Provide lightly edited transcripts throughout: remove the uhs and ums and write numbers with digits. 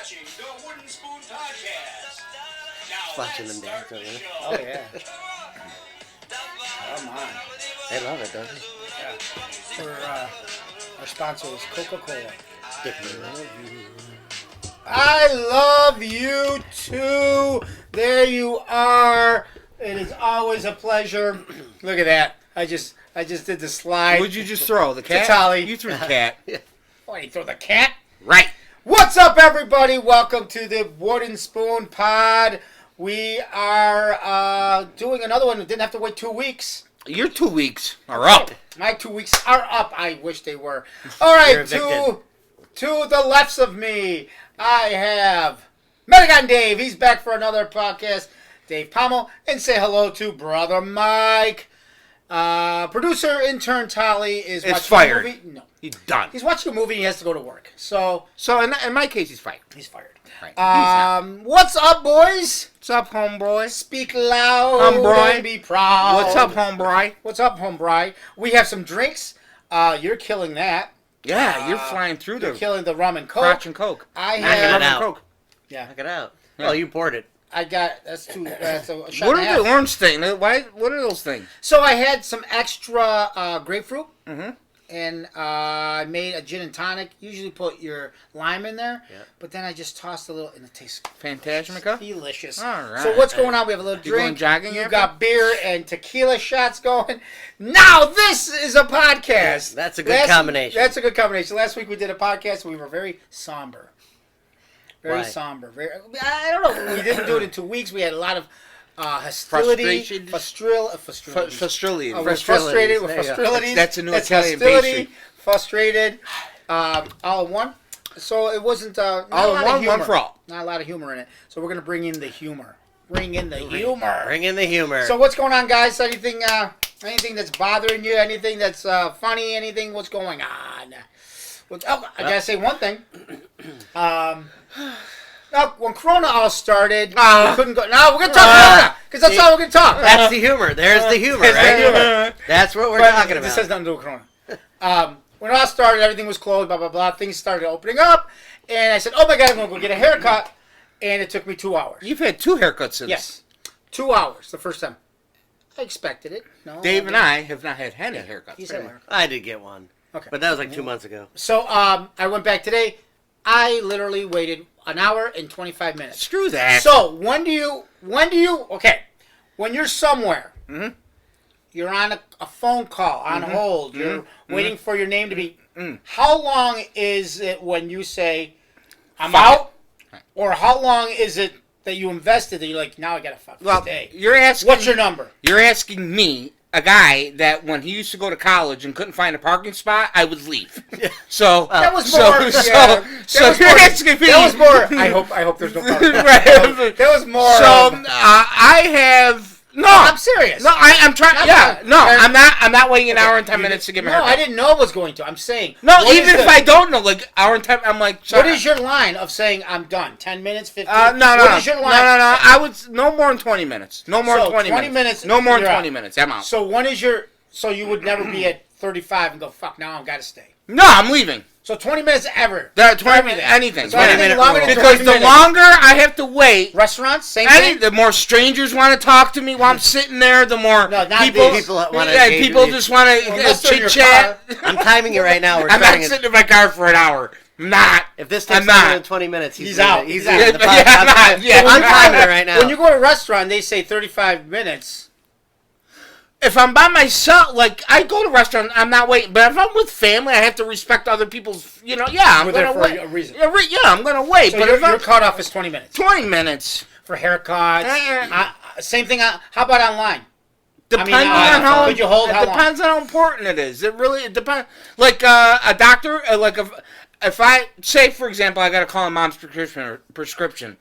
watching the Wooden Spoon Podcast. Now Watching let's them start dance, the yeah. show. Oh, yeah. Come on. They love it, don't they? Yeah. Our sponsor is Coca-Cola. I I love you too. There you are. It is always a pleasure. Look at that. I just did the slide. What'd you just throw? The cat? Tally. You threw the cat. Oh, you throw the cat? Right. What's up, everybody? Welcome to the Wooden Spoon Pod. We are doing another one. We didn't have to wait 2 weeks. Your 2 weeks are up. My 2 weeks are up. I wish they were. All right, to the lefts of me, I have Medigon Dave. He's back for another podcast. Dave PALMO. And say hello to Brother Mike. Producer intern Tally is watching fired. a movie. No. He's done. He's watching a movie and he has to go to work. So In my case, he's fired. he's fired. Right. What's up, boys? What's up, homeboy? Speak loud Homeboy. and be proud. What's up, homeboy? What's up, homeboy? We have some drinks. You're killing that. Yeah, you're flying through You're the killing the rum and coke. crotch and coke. I Knock it have. Rum and out. coke. Yeah. Knock it out. Yeah. Oh, you poured it. I got that's a shot What and a are the half. orange thing? Why? What are those things? So I had some extra grapefruit, Mm-hmm. and I made a gin and tonic. Usually put your lime in there, Yeah. but then I just tossed a little, and it tastes Fantasmica? delicious. All right. So what's going on? We have a little You going drink. jogging You after? got beer and tequila shots going. Now this is a podcast. That's a good combination. That's a good combination. Last week we did a podcast and we were very somber. Very Why? somber. I don't know. We didn't do it in 2 weeks. We had a lot of hostility. Frustration? Frustrated. Frustrated. We're frustrated with There you go. hostilities. That's a new That's Italian hostility, pastry. frustrated, all in one. So it wasn't not a All lot in of one, humor. one for all. Not a lot of humor in it. So we're gonna bring in the humor. Bring in the humor. Bring in the humor. So what's going on, guys? Anything that's bothering you? Anything that's funny? Anything? What's going on? I gotta say one thing. When Corona all started, we couldn't go. No, we're gonna talk Corona because that's all we're gonna talk. That's the humor. There's the humor, There's the right? humor. That's what we're But talking This about. has nothing to do with Corona. When it all started, everything was closed. Blah blah blah. Things started opening up, and I said, "Oh my God, I'm gonna go get a haircut," and it took me 2 hours. You've had 2 haircuts since. Yes, 2 hours the first time. I expected it. No, Dave and didn't. I have not had any haircuts. He's had a haircut. I did get one. Okay. But that was like 2 months ago. So I went back today. I literally waited an hour and 25 minutes. Screw that. So when do you when you're somewhere, Mhm. you're on a phone call on hold, you're waiting for your name to be. Mm. How long is it when you say I'm out, or how long is it that you invested that you're like, now I gotta well, stay? you're asking. What's your number? You're asking me, a guy that when he used to go to college and couldn't find a parking spot, I would leave. So That was so more. so you're asking me. That was more. I hope there's no problem. Right. That was more. So I have no. I'm serious. No, I'm trying. Not Yeah, bad. no, I'm not waiting an hour and 10 minutes to get my No, haircut. I didn't know it was going to. I'm saying. No, what even is if I don't know, like hour and 10, I'm like. What is your line of saying I'm done? 10 minutes, 15? No. What is your line? No. I would no more than 20 minutes. No more So, than 20 20 minutes. minutes, No more than you're 20 out. minutes. I'm out. So when is your? So you would never be at 35 and go, fuck, now I've got to stay. No, I'm leaving. So 20 minutes ever. That 20 Everything. minutes, anything. So anything 20-minute longer rule. than Because 20 the minutes. longer I have to wait, Restaurants, same thing. the more strangers want to talk to me while I'm sitting there. The more No, not people, these. People that wanna yeah, engage people with you. just want Unless to they're in your chit chat. I'm timing it right now. We're I'm not starting sitting in my car for an hour. I'm not. If this I'm takes longer not. than 20 minutes, He's leaving. out. He's He's out. out. The Yeah, I'm not. Yeah, I'm timing it right now. When you go to a restaurant, they say 35 minutes. If I'm by myself, like I go to a restaurant, I'm not waiting. But if I'm with family, I have to respect other people's. I'm We're there gonna for wait. a reason. Yeah, I'm gonna wait. So but your if I'm cutoff is 20 minutes. 20 minutes, For haircuts. Uh-uh. Same thing. How about online? depending on on how could you hold it how long? depends on how important it is. It depends. Like a doctor, like if I say, for example, I got to call a mom's prescription,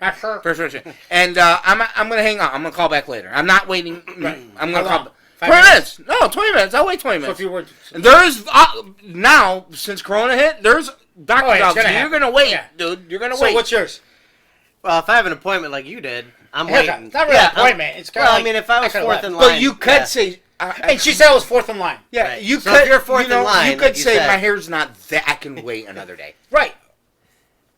and I'm gonna hang on. I'm gonna call back later. I'm not waiting. Right. I'm How gonna long? call. 5 20 minutes? minutes? No, 20 minutes. I'll wait 20 So minutes. if you were. There's now since Corona hit, there's doctor Oh, it's jobs. gonna You're happen. gonna wait, Yeah. dude. You're gonna So wait. what's yours? Well, if I have an appointment like you did, I'm Haircut. waiting. Not really Yeah, an appointment. It's kind Well, of I mean, if I was could've fourth left. in line. But you could yeah. say. And she said it was fourth in line. Yeah, Right. you So could. if you're fourth in line, you could like you say said. my hair's not that. I can wait another day. Right.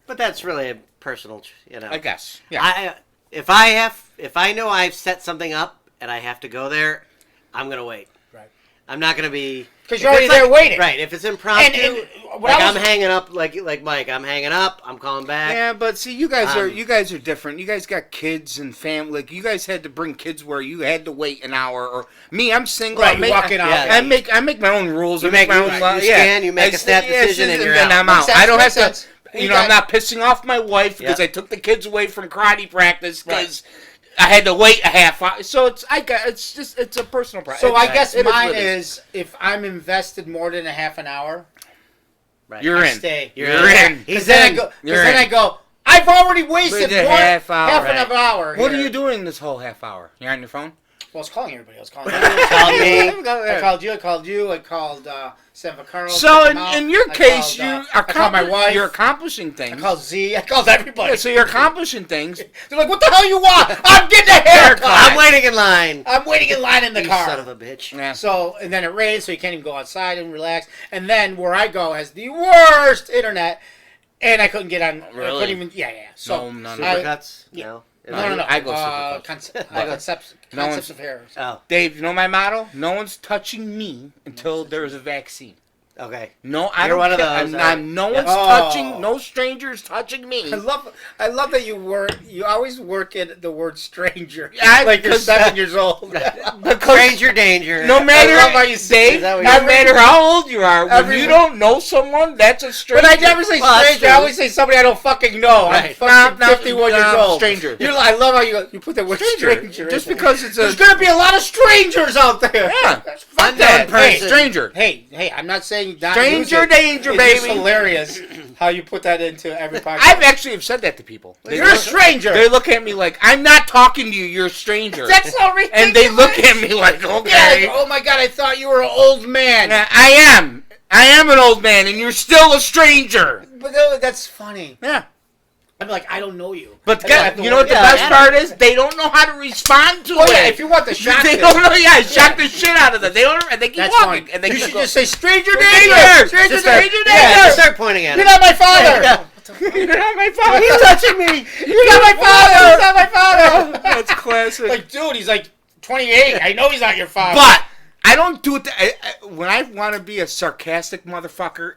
But that's really personal, I guess. Yeah. If I know I've set something up and I have to go there, I'm gonna wait. Right. I'm not gonna be because you're already there waiting. Right. If it's impromptu, And I'm hanging up like Mike. I'm hanging up. I'm calling back. Yeah, but see, you guys are different. You guys got kids and family. Like you guys had to bring kids where you had to wait an hour. Or me, I'm single. Right, you walk in. I make my own rules. You make my own laws. You make a snap decision, and you're out. I'm out. I don't have to. I'm not pissing off my wife because I took the kids away from karate practice because I had to wait a half hour. So it's a personal problem. So I guess mine is if I'm invested more than a half an hour, you're in. Stay. You're in. Because then I go. I've already wasted half an hour. What are you doing this whole half hour? You're on your phone? Well, I was calling everybody. I was calling you. I called you. I called San Carlo. So in your case, I called my wife. You're accomplishing things. I called Z. I called everybody. Yeah, so you're accomplishing things. They're like, what the hell you want? I'm getting a haircut. I'm waiting in line. I'm waiting in line in the car. Son of a bitch. Yeah. So, and then it rains, so you can't even go outside and relax. And then where I go has the worst internet, and I couldn't get on. Really? I couldn't even. Yeah. So no. Supercuts? No. No. No. I go Supercuts. Concepts of hair. Oh. Dave, you know my motto? No one's touching me until there's a vaccine. Okay. No, I You're don't one of care. those. No one's touching. No strangers touching me. I love that you always work in the word stranger. Yeah, like you're 7 years old. Stranger danger. No matter I love how you say Dave, no matter how old you are, when you don't know someone, that's a stranger. But I never say stranger. I always say somebody I don't fucking know. Right. I'm fucking 51 years old. Stranger. I love how you put the word stranger. Just because it's there's gonna be a lot of strangers out there. Yeah. Fuck that. Hey, stranger. Hey, I'm not saying not Stranger danger, it's baby. It's hilarious how you put that into every podcast. I've actually have said that to people. You're a stranger. They look at me like, I'm not talking to you, you're a stranger. That's so ridiculous. And they look at me like, okay. Yeah, oh my God, I thought you were an old man. I am. I am an old man, and you're still a stranger. But that's funny. Yeah. I'm like, I don't know you. But you know what the best part is? They don't know how to respond to it. Yeah, if you want the shock, they don't know. Yeah, shock the shit out of them. They don't. And they keep that's walking. Fine. And they you keep should going. just say, "Stranger danger, stranger danger." Yeah, start pointing at You're him. not my father. You're not my father. He's touching me. You're not my father. He's not my father. That's classic. Like, dude, he's like 28. I know he's not your father. But I don't do it. When I want to be a sarcastic motherfucker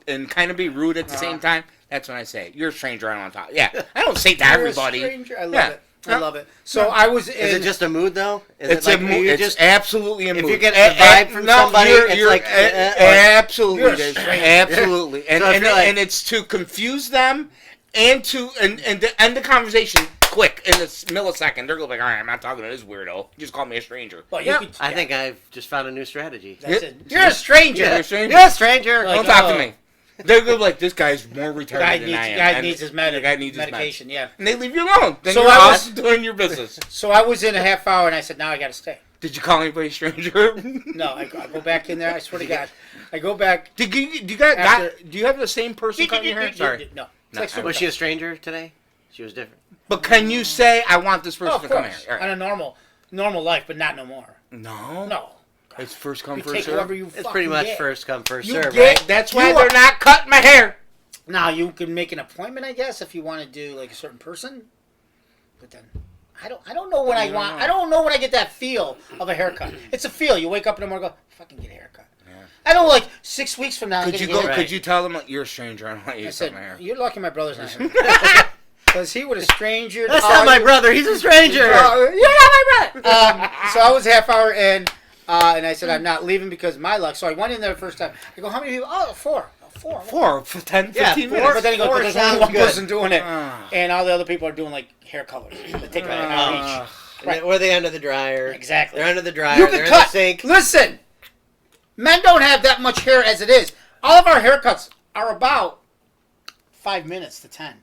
and kind of be rude at the same time, that's when I say, "You're a stranger. I don't want to talk." Yeah, I don't say to everybody. You're a stranger. I love it. I love it. So I was. Is it just a mood though? It's absolutely a mood. If you get a vibe from somebody, it's like absolutely, you're a stranger. absolutely, and So and it's to confuse them and to end the conversation quick in this millisecond. They're gonna be like, all right, I'm not talking to this weirdo. You just called me a stranger. Well, I think I've just found a new strategy. That's it. You're a stranger. You're a stranger. You're a stranger. Like, Don't talk to me. They're gonna be like, this guy's more retarded than I am. The guy needs his medication. Medication. Yeah. And they leave you alone. Then So you're I off doing your business. So I was in a half hour, and I said, now I got to stay. Did you call anybody stranger? No, I go back in there. I swear to God, I go back. Do you have the same person cutting your hair? Sorry. No. Was she a stranger today? She was different. But can you say, I want this person to come here? All right. On a normal life, but not no more. No. It's first come, You first take serve. whoever you It's fucking pretty much get. first come, first You serve, get- right? That's why they're not cutting my hair. Now you can make an appointment, I guess, if you want to do like a certain person. But then I don't know when I want. I don't know when I get that feel of a haircut. It's a feel. You wake up in the morning, and go, fucking get a haircut. Yeah. I don't like 6 weeks from now. Could you tell them you're a stranger? I don't want you to cut my hair. You're lucky my brother's not here. Because he would have strangered. That's not my brother. He's a stranger. You're not my brother. So I was half hour in, and I said I'm not leaving because my luck. So I went in there the first time. I go, how many people? Oh, four. 4 for 10, 15 minutes. But then he goes, but there's only one person doing it, Ah. and all the other people are doing like hair colors. They take like an hour each. Right. Or they're under the dryer. Exactly. They're under the dryer. You They're can in cut. the sink. Listen, men don't have that much hair as it is. All of our haircuts are about 5 minutes to 10.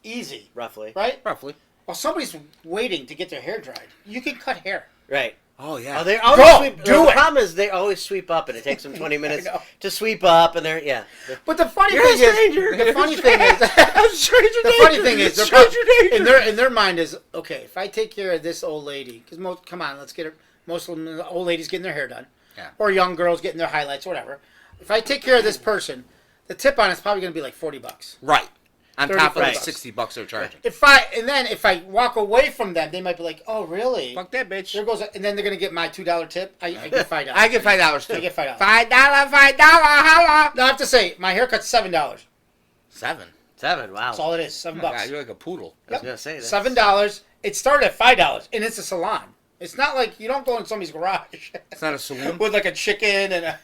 Easy. Roughly. Right? Roughly. While somebody's waiting to get their hair dried, you can cut hair. Right. Oh, yeah. Oh, they always sweep. Do the it. problem is they always sweep up, and it takes them 20 minutes know. to sweep up, and they're But the funny You're a thing stranger. is, the funny thing is, the funny thing is, stranger danger. in their mind is, okay, if I take care of this old lady, because come on, let's get her. Most of them, the old ladies getting their hair done, or young girls getting their highlights, whatever. If I take care of this person, the tip on it's probably going to be like $40. Right. On 30, top of the $40. $60 they're charging. If I walk away from them, they might be like, "Oh, really? Fuck that bitch. There goes," and then they're gonna get my $2 tip. I get $5. I get $5 too. I get $5. $5, hello. No, I have to say my haircut's $7. $7. $7. Wow. That's all it is. $7. Oh my God, you're like a poodle. I was gonna say that. $7. It started at $5, and it's a salon. It's not like you don't go in somebody's garage. It's not a saloon. With like a chicken and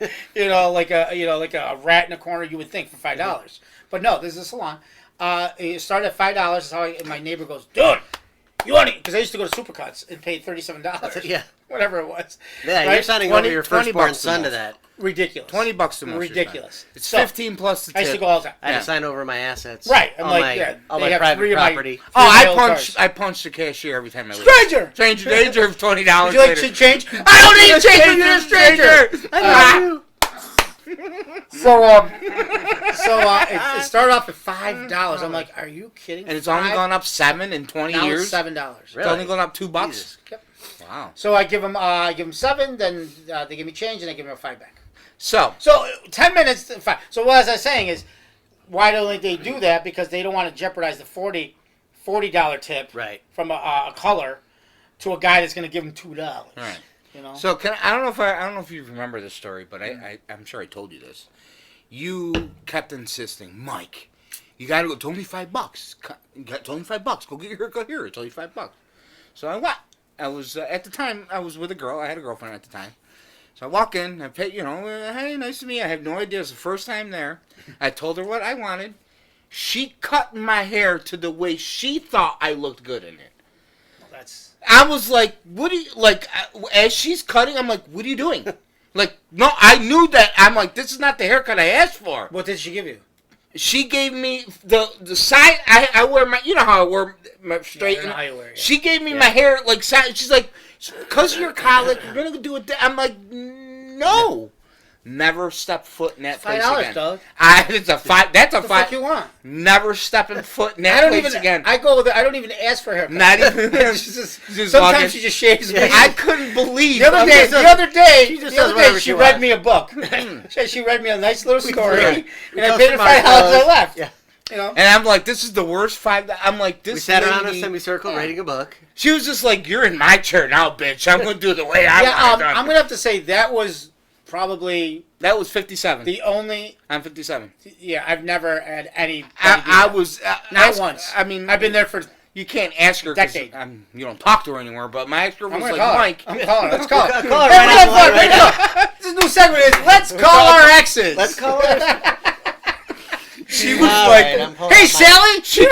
like a rat in a corner. You would think for $5, but no, this is a salon. It started at $5. That's how my neighbor goes, dude. You want it? Because I used to go to Supercuts and pay $37. Yeah. Whatever it was. Yeah, Right? you're signing 20 over your $20 firstborn the son to most. that. Ridiculous. $20 the most. Ridiculous. It's So, 15 plus the tip. I used to go all the time. I had to sign over my assets. Right. I'm all like, my, yeah, all they my have private three of my- property. I punch the cashier every time I leave. Stranger! Stranger, $20 Would you like later. to change? I don't need change. You're a stranger. I love you. So it started off at $5. I'm like, are you kidding? And it's only $5? gone up 7 in 20 Now years. it's $7. It's only gone up $2. Jesus. Yep. Wow. So I give them 7, then they give me change, and I give them a $5 back. So 10 minutes, 5. So what was I saying is, why don't they do that? Because they don't want to jeopardize the $40 tip Right. from a color to a guy that's going to give him $2. right. You know. So I don't know if you remember this story, but I'm sure I told you this. You kept insisting, Mike, you got to go. It's only $5. It's only $5. Go get your haircut here. It's only $5. So I went. I was at the time I was with a girl. I had a girlfriend at the time. So I walk in. I pay. Hey, nice to meet you. I have no idea. It's the first time there. I told her what I wanted. She cut my hair to the way she thought I looked good in it. That's I was like, what do you, like, as she's cutting, I'm like, what are you doing? Like, no, I knew that. I'm like, this is not the haircut I asked for. what did she give you? She gave me the side, I wear my, you know how I wear my straight. I know how you wear it, yeah. She gave me my hair, like, side, she's like, because of your colic, you're going to do it. I'm like, no. Never step foot in that place $5, again. dog. It's a $5. That's a What the fuck $5. you want? Never stepping foot in I that don't place even. again. I go there. I don't even ask for a haircut. Not even. Just Just sometimes walking. she just shaves me. I couldn't believe. The other day, She just does whatever she she read wants. me a book. she read me a nice little story, Yeah. and We I go paid her $5. through my I clothes. left. Yeah. You know. And I'm like, this is the worst $5. I'm like, this. We sat around in a lady- semicircle reading a book. She was just like, you're in my chair now, bitch. I'm gonna do it the way I Yeah, want it done. I'm gonna have to say that was probably That was 57. the only. I'm 57. Yeah, I've never had any. I was Not once. I mean, I've been there for. You can't ask her because Decade. you don't talk to her anymore. But my ex-girl I'm was gonna like, call her. Mike. I'm calling her. Let's call her. Call her Hey, right we're on the gonna line fuck, right This new segment is let's call our exes. Let's call her. She was All like, right, I'm pulling hey, up my- Sally. She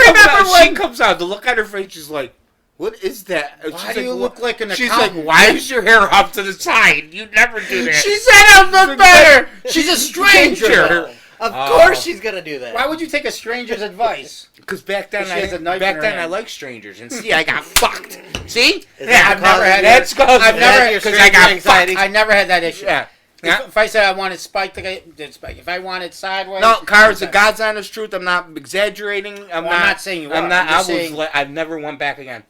comes out. The look on her face, she's like, what is that? And Why she's do you look like an She's accountant? like, why is your hair up to the side? You never do that. She said I look better. She's a stranger. Of course she's gonna do that. Why would you take a stranger's advice? Because back then, She has a knife in her I hand. liked strangers, and see, I got fucked. See? Is that I've never had That's that. cause I've never your because I got anxiety. I never had that issue. Yeah. Yeah. If I said I wanted spiked, I did spike. If I wanted sideways, No, Car, it's the okay. God's honest truth. I'm not exaggerating. I'm not saying you I'm are. not. I'm just saying- I've never went back again.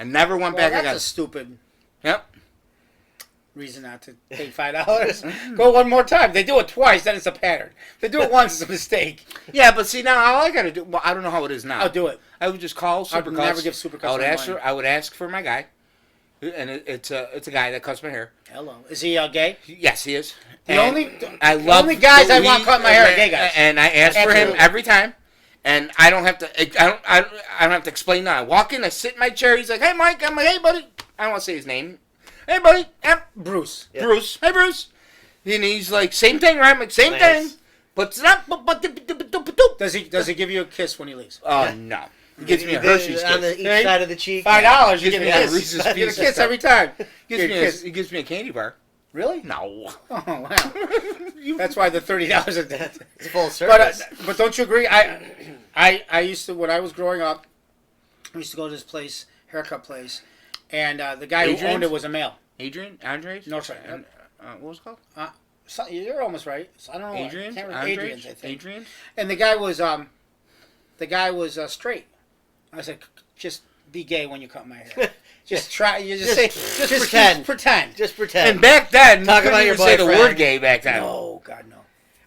I never went Well, back that's again. a stupid Yep. reason not to pay $5. Go one more time. They do it twice, then it's a pattern. If they do it once, it's a mistake. Yeah, but see now all I gotta do. Well, I don't know how it is now. I'll do it. I would just call I'd Supercuts. never give Supercuts I would my ask money. her. I would ask for my guy, and it's a guy that cuts my hair. Hello. Is he gay? Yes, he is. The And only I the love only guys I we- want cutting my hair are gay guys. And I ask for him Absolutely. every time, and I don't have to. I don't have to explain that. I walk in, I sit in my chair. He's like, "Hey, Mike." I'm like, "Hey, buddy." I don't want to say his name. Hey, buddy. Bruce. Yeah. Bruce. Hey, Bruce. And he's like, "Same thing, right?" I'm like, "Same Nice. thing." But it's not. Does he give you a kiss when he leaves? Oh no. He gives me a You Hershey's did it on kiss. each Right? side of the cheek. $5, you Gives get me a a kiss. Reese's You get a Pieces kiss stuff. every time. He Get a kiss. he gives me a candy bar. Really? No. Oh wow. That's why the $30 are dead. It's full service. But don't you agree? I used to when I was growing up. I used to go to this place, haircut place, and the guy who Adrian's? owned it was a male. Andres? No, sorry. What was it called? So, you're almost right. So, I don't know. Adrian? I can't remember. Adrian's, I think. Adrian? And the guy was straight. I said, just be gay when you cut my hair. Just try. You just say. Just pretend. Just pretend. Just pretend. And back then, Talk you about couldn't your even say the boyfriend. word gay back then. No, God no.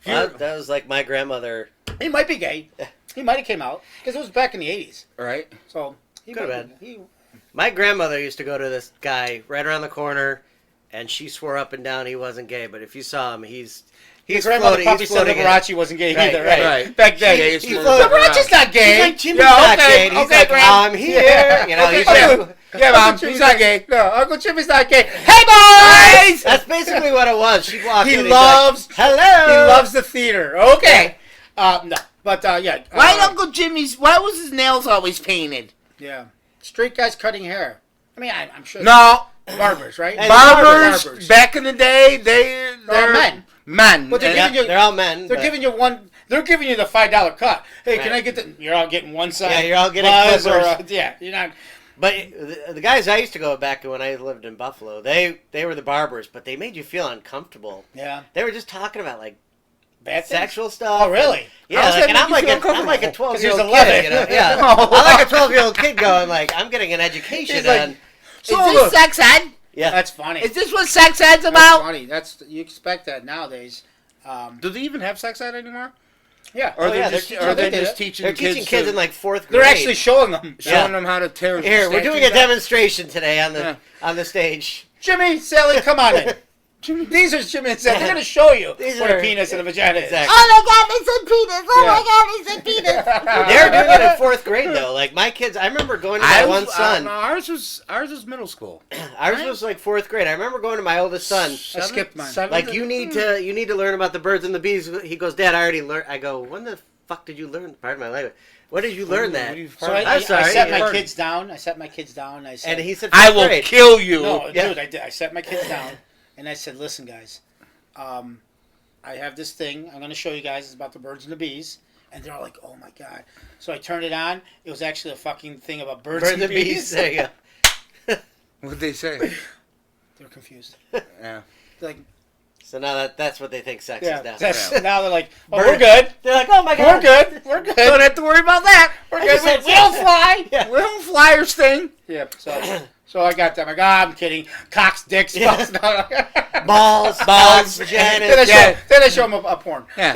Well, that was like my grandmother. He might be gay. He might have came out because it was back in the 80s. Right. So he Could have might- been. he- My grandmother used to go to this guy right around the corner, and she swore up and down he wasn't gay. But if you saw him, he's grandmother floating. probably He's said floating. Liberace wasn't gay Right, either, right. right? Right. Back then. He's He's floating floating. Liberace's not gay. He's like, Jimmy's Yeah, not okay, gay. And he's okay, like, Graham. I'm here. You know, he's Okay. like, Yeah, Mom. Uncle He's not gay. No, Uncle Jimmy's not gay. Hey, boys! that's basically what it was. She walked He in. and loves. he's like, hello. He loves the theater. Okay. No, but yeah. Why Uncle Jimmy's? Why was his nails always painted? Yeah. Straight guys cutting hair. I mean, I'm sure. No. Barbers, right? Hey, Barbers, back in the day, they're men. Men. But they're Yeah, giving you. they're all men. They're but- giving you one. They're giving you the $5 cut. Hey, can Right. I get the? You're all getting one side. Yeah, you're all getting buzz or clippers. yeah, you're not. But the guys I used to go back to when I lived in Buffalo, they were the barbers, but they made you feel uncomfortable. Yeah. They were just talking about like Bad things? sexual stuff. Oh, really? Yeah, How's like, that and make I'm you like feel I'm like a Because 12-year-old he was kid. 11. You know? Yeah, Oh, I'm like a 12-year-old kid going like I'm getting an education He's like, on. Is So this look, sex ed? Yeah, that's funny. Is this what sex ed's That's about? funny. That's you expect that nowadays. Do they even have sex ed anymore? Yeah. Oh, yeah, they're teaching they're teaching kids to- in like 4th grade. They're actually showing them. showing them how to tear. Here, we're doing a statues demonstration today on the Yeah. on the stage. Jimmy, Sally, come on in. These are Jimmy and Sally. They're going to show you These what a are- penis and a vagina is. Exactly. Oh my God! They said penis. Oh Yeah. my God! They said penis. They're doing it in 4th grade though. Like my kids, I remember going to my one son. No, ours was middle school. Ours was like 4th grade. I remember going to my oldest son. I skipped mine. Like you need to learn about the birds and the bees. He goes, Dad, I already learned. I go, when the fuck did you learn? Pardon my language. When did you learn that? So I I'm sorry, set yeah. my kids down. I set my kids down. I said, And he said, I 4th will grade. kill you. no, Yeah. dude, I did. I set my kids down, and I said, listen, guys, I have this thing. I'm going to show you guys. It's about the birds and the bees. And they're all like, oh, my God. So I turned it on. It was actually a fucking thing about birds, Birds and and bees. There you go. What'd they say? They're confused. Yeah. They're like, So now that's what they think sex yeah. is now. That's, Yeah. Now they're like, oh, Bird- we're good. They're like, oh my We're god, good. We're good. Don't have to worry about that. We're I good. just said We'll sex. fly. Yeah. Little flyers thing. Yeah. So I got them. Like, I'm kidding. Cocks, dicks, Yeah. balls. Balls, Balls, vaginas. Then I show them a porn. Yeah.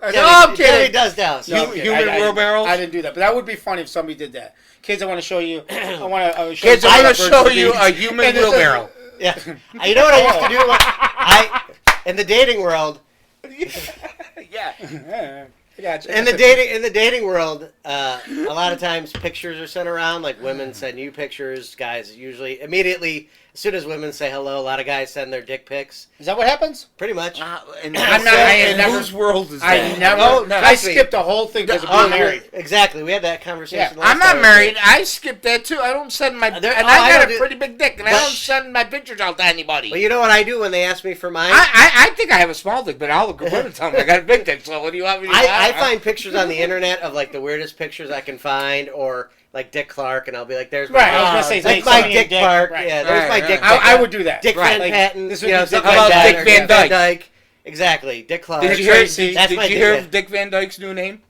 I said, Yeah, oh, I'm he kidding. does now. So. No, I'm kidding. Human I- wheelbarrows? I didn't do that, but that would be funny if somebody did that. Kids, I want to show you. I want to show Kids, you. I'm going birds to and show bees. you a human And this is- wheelbarrow. Yeah. You know what I used to do? In the dating world. Yeah. Yeah, I gotcha. In the dating world, a lot of times pictures are sent around. Like women send you pictures. Guys usually immediately, as soon as women say hello, a lot of guys send their dick pics. Is that what happens? Pretty much. And I'm not- I in never- whose world is I that? never. No, no, I actually- skipped the whole thing because of Oh, being married. exactly. We had that conversation. Yeah. last I'm not time. married. I skipped that too. I don't send my. There- and oh, I I got don't a do- pretty big dick, and I But- don't send my pictures out to anybody. Well, you know what I do when they ask me for mine? I think I have a small dick, but all the women tell me I got a big dick. So what do you want me to do? I find pictures on the internet of like the weirdest pictures I can find, or like Dick Clark, and I'll be like, "There's my Right, I was gonna say, like say my something Dick Dick, Clark." right. Yeah, there's my Right, Dick. right. I would do that. Dick Right. Van Like, Patten. this You would know, be something Dick like Van that. Dyke. or Dick Van Dyke. Exactly, Dick Clark. Did you Tracy. hear? That's Did my you dick, hear yeah. of Dick Van Dyke's new name?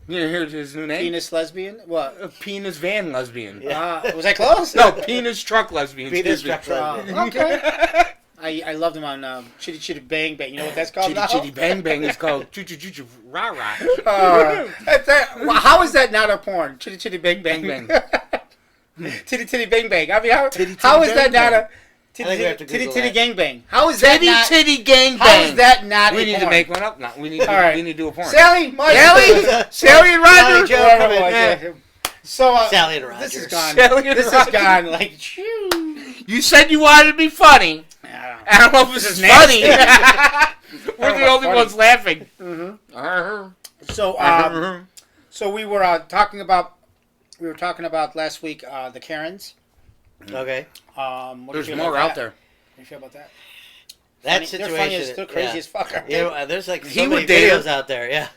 You hear his new name? Penis lesbian? What? A penis van lesbian. Yeah. Was I close? No, penis truck lesbian. Penis excuse me. truck lesbian. Okay. I loved him on Chitty Chitty Bang Bang. You know what that's called Chitty now? chitty bang bang is called choo choo choo choo rah rah. Well, how is that not a porn? Chitty Chitty Bang Bang Bang. Titty Titty Bang Bang. I mean, how Titty, how titty, is that bang, not a I think we have to Titty Google Titty that. Gang Bang? How is that Titty not? titty gang How bang. is that not? We a need porn? to make one up now. We need to, All right. we need to do a porn. Sally, Mike, Sally, Sally and Roger. Joe, Whoever come it in. was, Yeah. yeah. So Sally and This is Rogers. gone. Sally and This is Roger. gone. Like, shoo. You said you wanted to be funny. I don't know if this is funny. We're the only funny. ones laughing. So, so we were talking about last week the Karens. Okay, What do you There's feel more about out there. What do you feel about that? that Funny- situation. They're funny as, they're crazy yeah. as fuck. Aren't You they? know, there's like so He many would date videos her. out there. Yeah,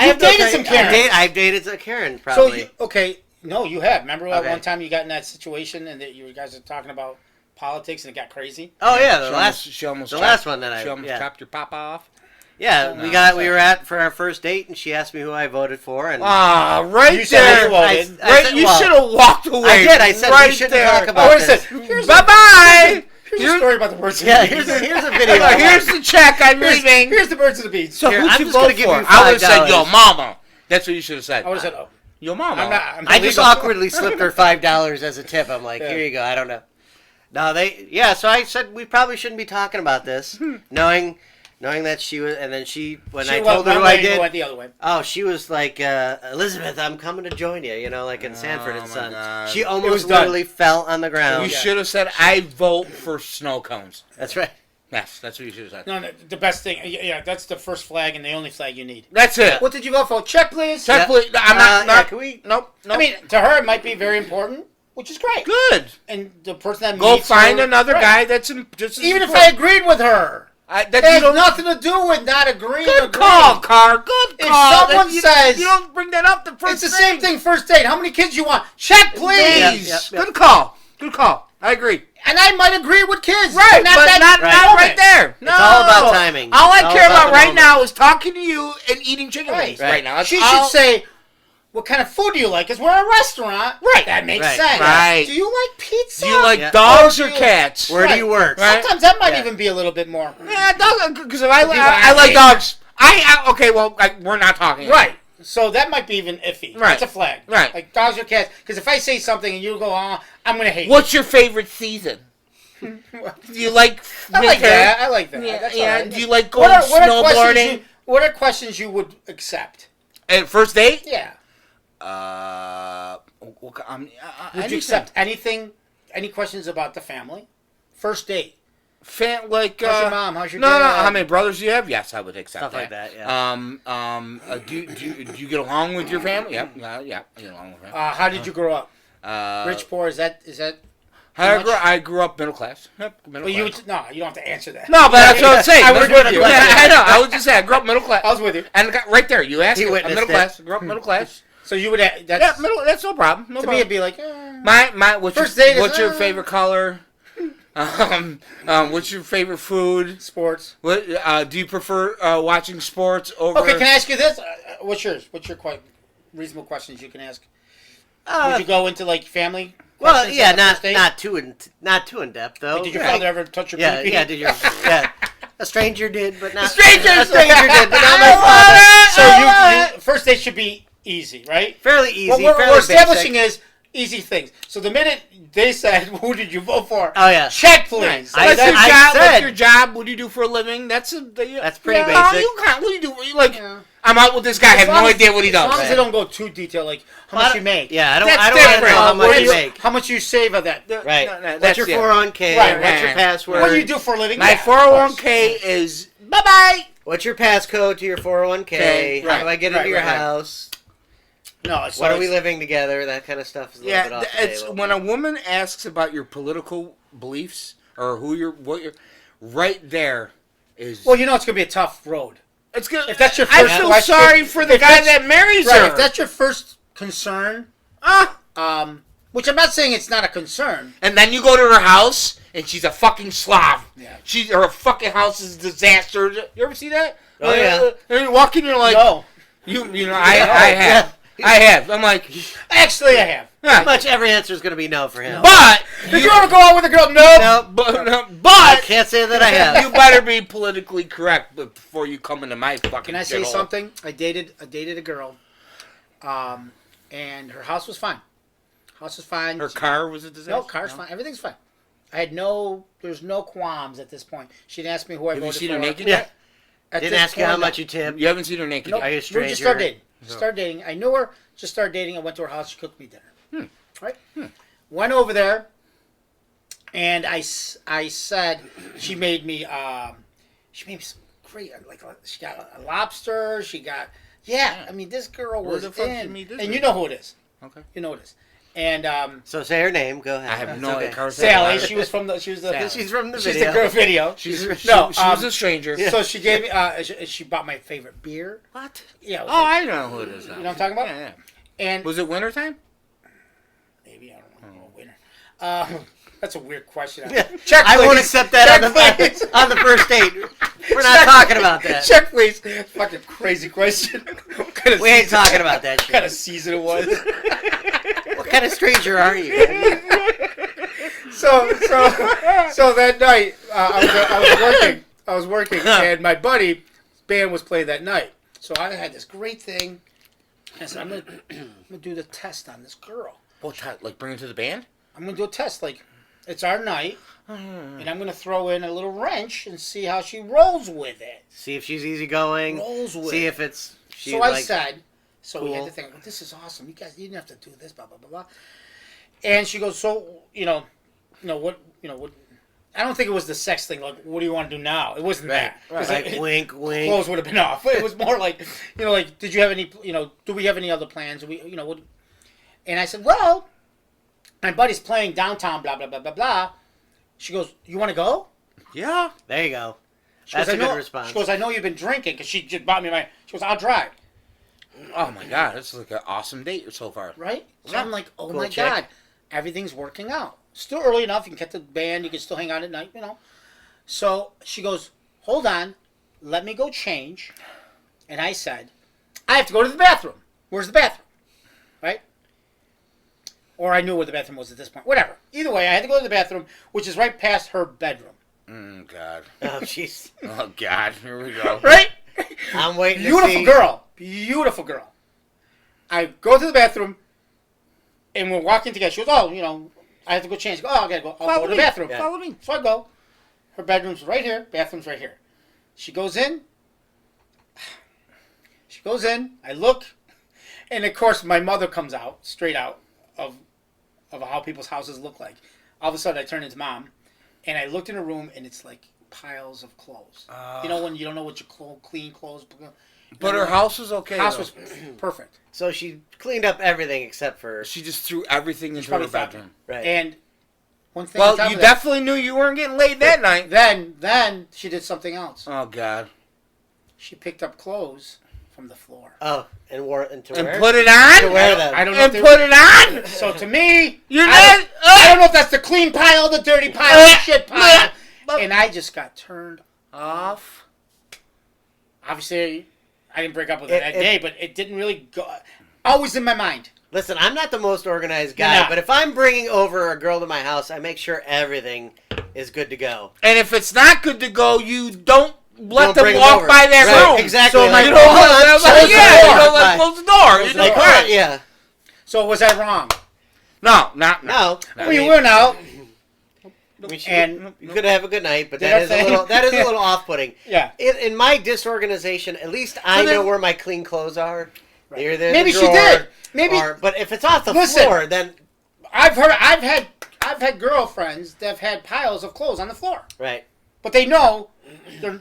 You've dated some Karens. I've dated a Karen So probably. okay, no, you have. Remember that Okay. one time you got in that situation and that you guys were talking about politics and it got crazy? Oh yeah, the She almost the chopped- last one that I She almost yeah. chopped your papa off. Yeah, No, we were at for our first date, and she asked me who I voted for, and Ah, right You said there. you voted. I Right, said, you well, should have walked away. I did. I said we right shouldn't there. talk about Oh, wait a this. second. Here's Bye bye. Here's a story about the birds and Yeah, the bees. here's a video. Here's the check. I'm leaving. Here's the birds and the bees. So Here, who'd I'm you just vote gonna give for? you I would have said $5. your mama. That's what you should have said. I would have said, oh. Your mama. I'm I just illegal. awkwardly slipped her $5 as a tip. I'm like, Yeah. here you go. I don't know. No, so I said we probably shouldn't be talking about this, knowing that she was, and then when I told her who I did, went the other way. oh, she was like, Elizabeth, I'm coming to join you, like in Sanford and my Son. God. She It was almost done. literally fell on the ground. You should have said, I vote for snow cones. That's right. Yes, that's what you should have said. No, the best thing. Yeah, that's the first flag and the only flag you need. That's it. What did you vote for? Check, please. Check, please. I'm not. Yeah, can we? Nope. I mean, to her, it might be very important, which is great. Good. And the person that Go meets find her, another right. guy that's just as Even if important. I agreed with her. That It you has don't. nothing to do with not agreeing. Good or call, agreeing. Car. Good If call. someone says- you don't bring that up the first. It's the same thing first date. How many kids you want? Check, please. Yep. Good call. Good call. I agree. And I might agree with kids. Right, but but not moment. right there. No. It's all about timing. All I It's all care about about the right moment. now is talking to you and eating chicken Right. wings Right. right now. That's She all- should say, what kind of food do you like? Because we're a restaurant. Right. That makes Right. sense. Right. Do you like pizza? Do you like Yeah. dogs Or or do you- cats? Where do you work? Right. Sometimes that might Yeah. even be a little bit more. Yeah, dogs. Because if I People I I like hate. dogs. Okay. Well, we're not talking. Right. So that might be even iffy. Right. That's a flag. Right. Like dogs or cats. Because if I say something and you go, I'm going to hate What's your favorite season? you. Do you like I like winter? that. I like that. Yeah. That's Yeah. all right. Do you like going questions snowboarding? what are questions you would accept? At first date? Yeah. Would you accept anything? Any questions about the family? First date. Like How's your mom? How's your no, dad? no. How many brothers do you have? Yes, I would accept Stuff that. like that, yeah. Do you get along with your family? Yep. Yeah. I get along with family. How did you grow up? Rich, poor? Is that? I grew up middle class. Yep, middle Well, class. you don't have to answer that. No, but that's what I'm saying. I was with you. I know. I was just saying. I grew up middle class. I was with you. And right there, you asked. He me. I'm witnessed middle it. class. Grew up middle class. So you would. That's, Yeah, middle. That's no problem. No to problem. me, it'd be like. My what's First your, date is, what's your favorite color? What's your favorite food? Sports. What do you prefer watching sports over? Okay, can I ask you this? What's yours? What's your quite reasonable questions you can ask? Would you go into like family? Well, questions yeah, on the first date? not too in depth though. Did your Right. father ever touch your Yeah, pee-pee? yeah. Did your a stranger did, but not A stranger did, but not my I father. So you first date should be easy, right? Fairly easy. What we're fairly establishing basic. is easy things. So the minute they said, "Who did you vote for?" Oh yeah, Check, please. I What's said- your I job? said- What's your job? What do you do for a living? That's pretty pretty basic. What do you do? You like? Yeah. I'm out with this guy. I have no idea what he As long does. as they don't go too detailed, like how much you make. Yeah, I don't That's want to know different. how much What you do make. How much you save of that? Right. No, What's that's your it. 401k? Right, What's your right. password? What do you do for a living? My Yeah, of course. 401k is bye bye. What's your passcode to your 401k? Okay, How right, do I get right, into your right, right. house? No, so When are we it's- living together? That kind of stuff is a little bit Yeah, off the it's table. when a woman asks about your political beliefs or what you're, right there is. Well, you know it's gonna be a tough road. it's good. if that's your I first feel question- sorry for the if guy that's- that marries Right. her. If that's your first concern, which I'm not saying it's not a concern. And then you go to her house, and she's a fucking Slav. Yeah. Her fucking house is a disaster. You ever see that? Oh, yeah. And you walk in, you're like, No, you know, I have. I have. I'm like, actually, I have. huh. Pretty much every answer is going to be no for him. But Did you ever go out with a girl? No. No, but I can't say that I have. you better be politically correct before you come into my fucking. Can I say shithole. something? I dated a girl, and her house was fine. House was fine. Her car was a disaster. No, car's fine. Everything's fine. There's no qualms at this point. She didn't ask me who I Have you voted seen for. her naked Yeah. yet? At Didn't this ask you how point, much no. you tip. You haven't seen her naked Nope. yet. Are you a We stranger? just started dating. Started dating. I knew her. Just started dating. I went to her house. She cooked me dinner. Right. Went over there, and I said she made me some great, like she got a lobster. She got I mean, this girl Where was the fuck in, she meet this and girl? you know who it is. Okay. You know who it is. And So say her name. Go ahead. I have It's no okay. idea. Sally, she was the She's from the she's video. the girl video. She No, was a stranger. So she gave me. She bought my favorite beer. What? Yeah. It was Oh, like- I know who it is now. you know what I'm talking about? Yeah. And Was it wintertime? maybe I don't know. Winner. That's a weird question. Yeah. Check. I won't please. accept that Check, please. on the first date. We're not talking about that. Check, please. Fucking crazy question. What kind of We ain't season- talking about that What kind of shit. season it was? What kind of stranger are you? So that night, I was working, and my buddy's band was playing that night. So I had this great thing. I said, I'm gonna do the test on this girl. What type? Like bring her to the band? I'm gonna do a test. Like, it's our night, and I'm gonna throw in a little wrench and see how she rolls with it. See if she's easygoing. Rolls with See it. if it's. So I said, we had cool. to think, well, this is awesome. You guys, you didn't have to do this, blah blah blah blah. And she goes, so what. I don't think it was the sex thing. Like, what do you want to do now? It wasn't that. Like wink, wink. Clothes would have been off. It was more like, like, did you have any, do we have any other plans? What? And I said, well, my buddy's playing downtown, blah blah blah blah blah. She goes, you want to go? Yeah. There you go. She That's goes, a good response. She goes, I know you've been drinking, because she just bought me she goes, I'll drive. Oh my God, that's like an awesome date so far. Right? So Yeah. I'm like, oh Cool my chick. God, everything's working out. Still early enough, you can get the band, you can still hang out at night, So she goes, hold on, let me go change. And I said, I have to go to the bathroom. Where's the bathroom? Right? Or I knew where the bathroom was at this point. Whatever. Either way, I had to go to the bathroom, which is right past her bedroom. God. Oh, jeez. Oh God. Here we go. Right? I'm waiting to Beautiful see. girl. Beautiful girl. I go to the bathroom, and we're walking together. She goes, oh, I have to go change. I go, I gotta go. I'll go to the bathroom. Yeah. Follow me. So I go. Her bedroom's right here. Bathroom's right here. She goes in. I look, and of course my mother comes out, straight out of how people's houses look like. All of a sudden I turn into mom, and I looked in her room, and it's like piles of clothes. When you don't know what your clean clothes. But her house was okay. House though. was perfect. So she cleaned up everything except for. She just threw everything into probably her thought- bedroom. Right. And one thing. on top Well, you of that, definitely knew you weren't getting laid that night. Then she did something else. Oh God. She picked up clothes from the floor. Oh, and wore and to And wear. put it To on. wear them. I don't know. And If put it on. So to me, You're I not. don't know if that's the clean pile, the dirty pile, the shit pile. And I just got turned off. Obviously, I didn't break up with her that day, but it didn't really go. Always in my mind. Listen, I'm not the most organized You're guy, not. but if I'm bringing over a girl to my house, I make sure everything is good to go. And if it's not good to go, you don't let Don't them bring 'em walk over. by that Right, room. exactly. So Like, my- You you don't know hold let on, them close the door. let close the door. You Like, know, all right, right. yeah. So was I wrong? No, not No. I We mean, went out. and you could have a good night, but Did that I is say- a little off-putting. Yeah. In my disorganization, at least I then- know where my clean clothes are. Right. They're there. Maybe the she drawer, did. Maybe. but if it's off the Listen. floor, then I've had girlfriends that have had piles of clothes on the floor, right. but they know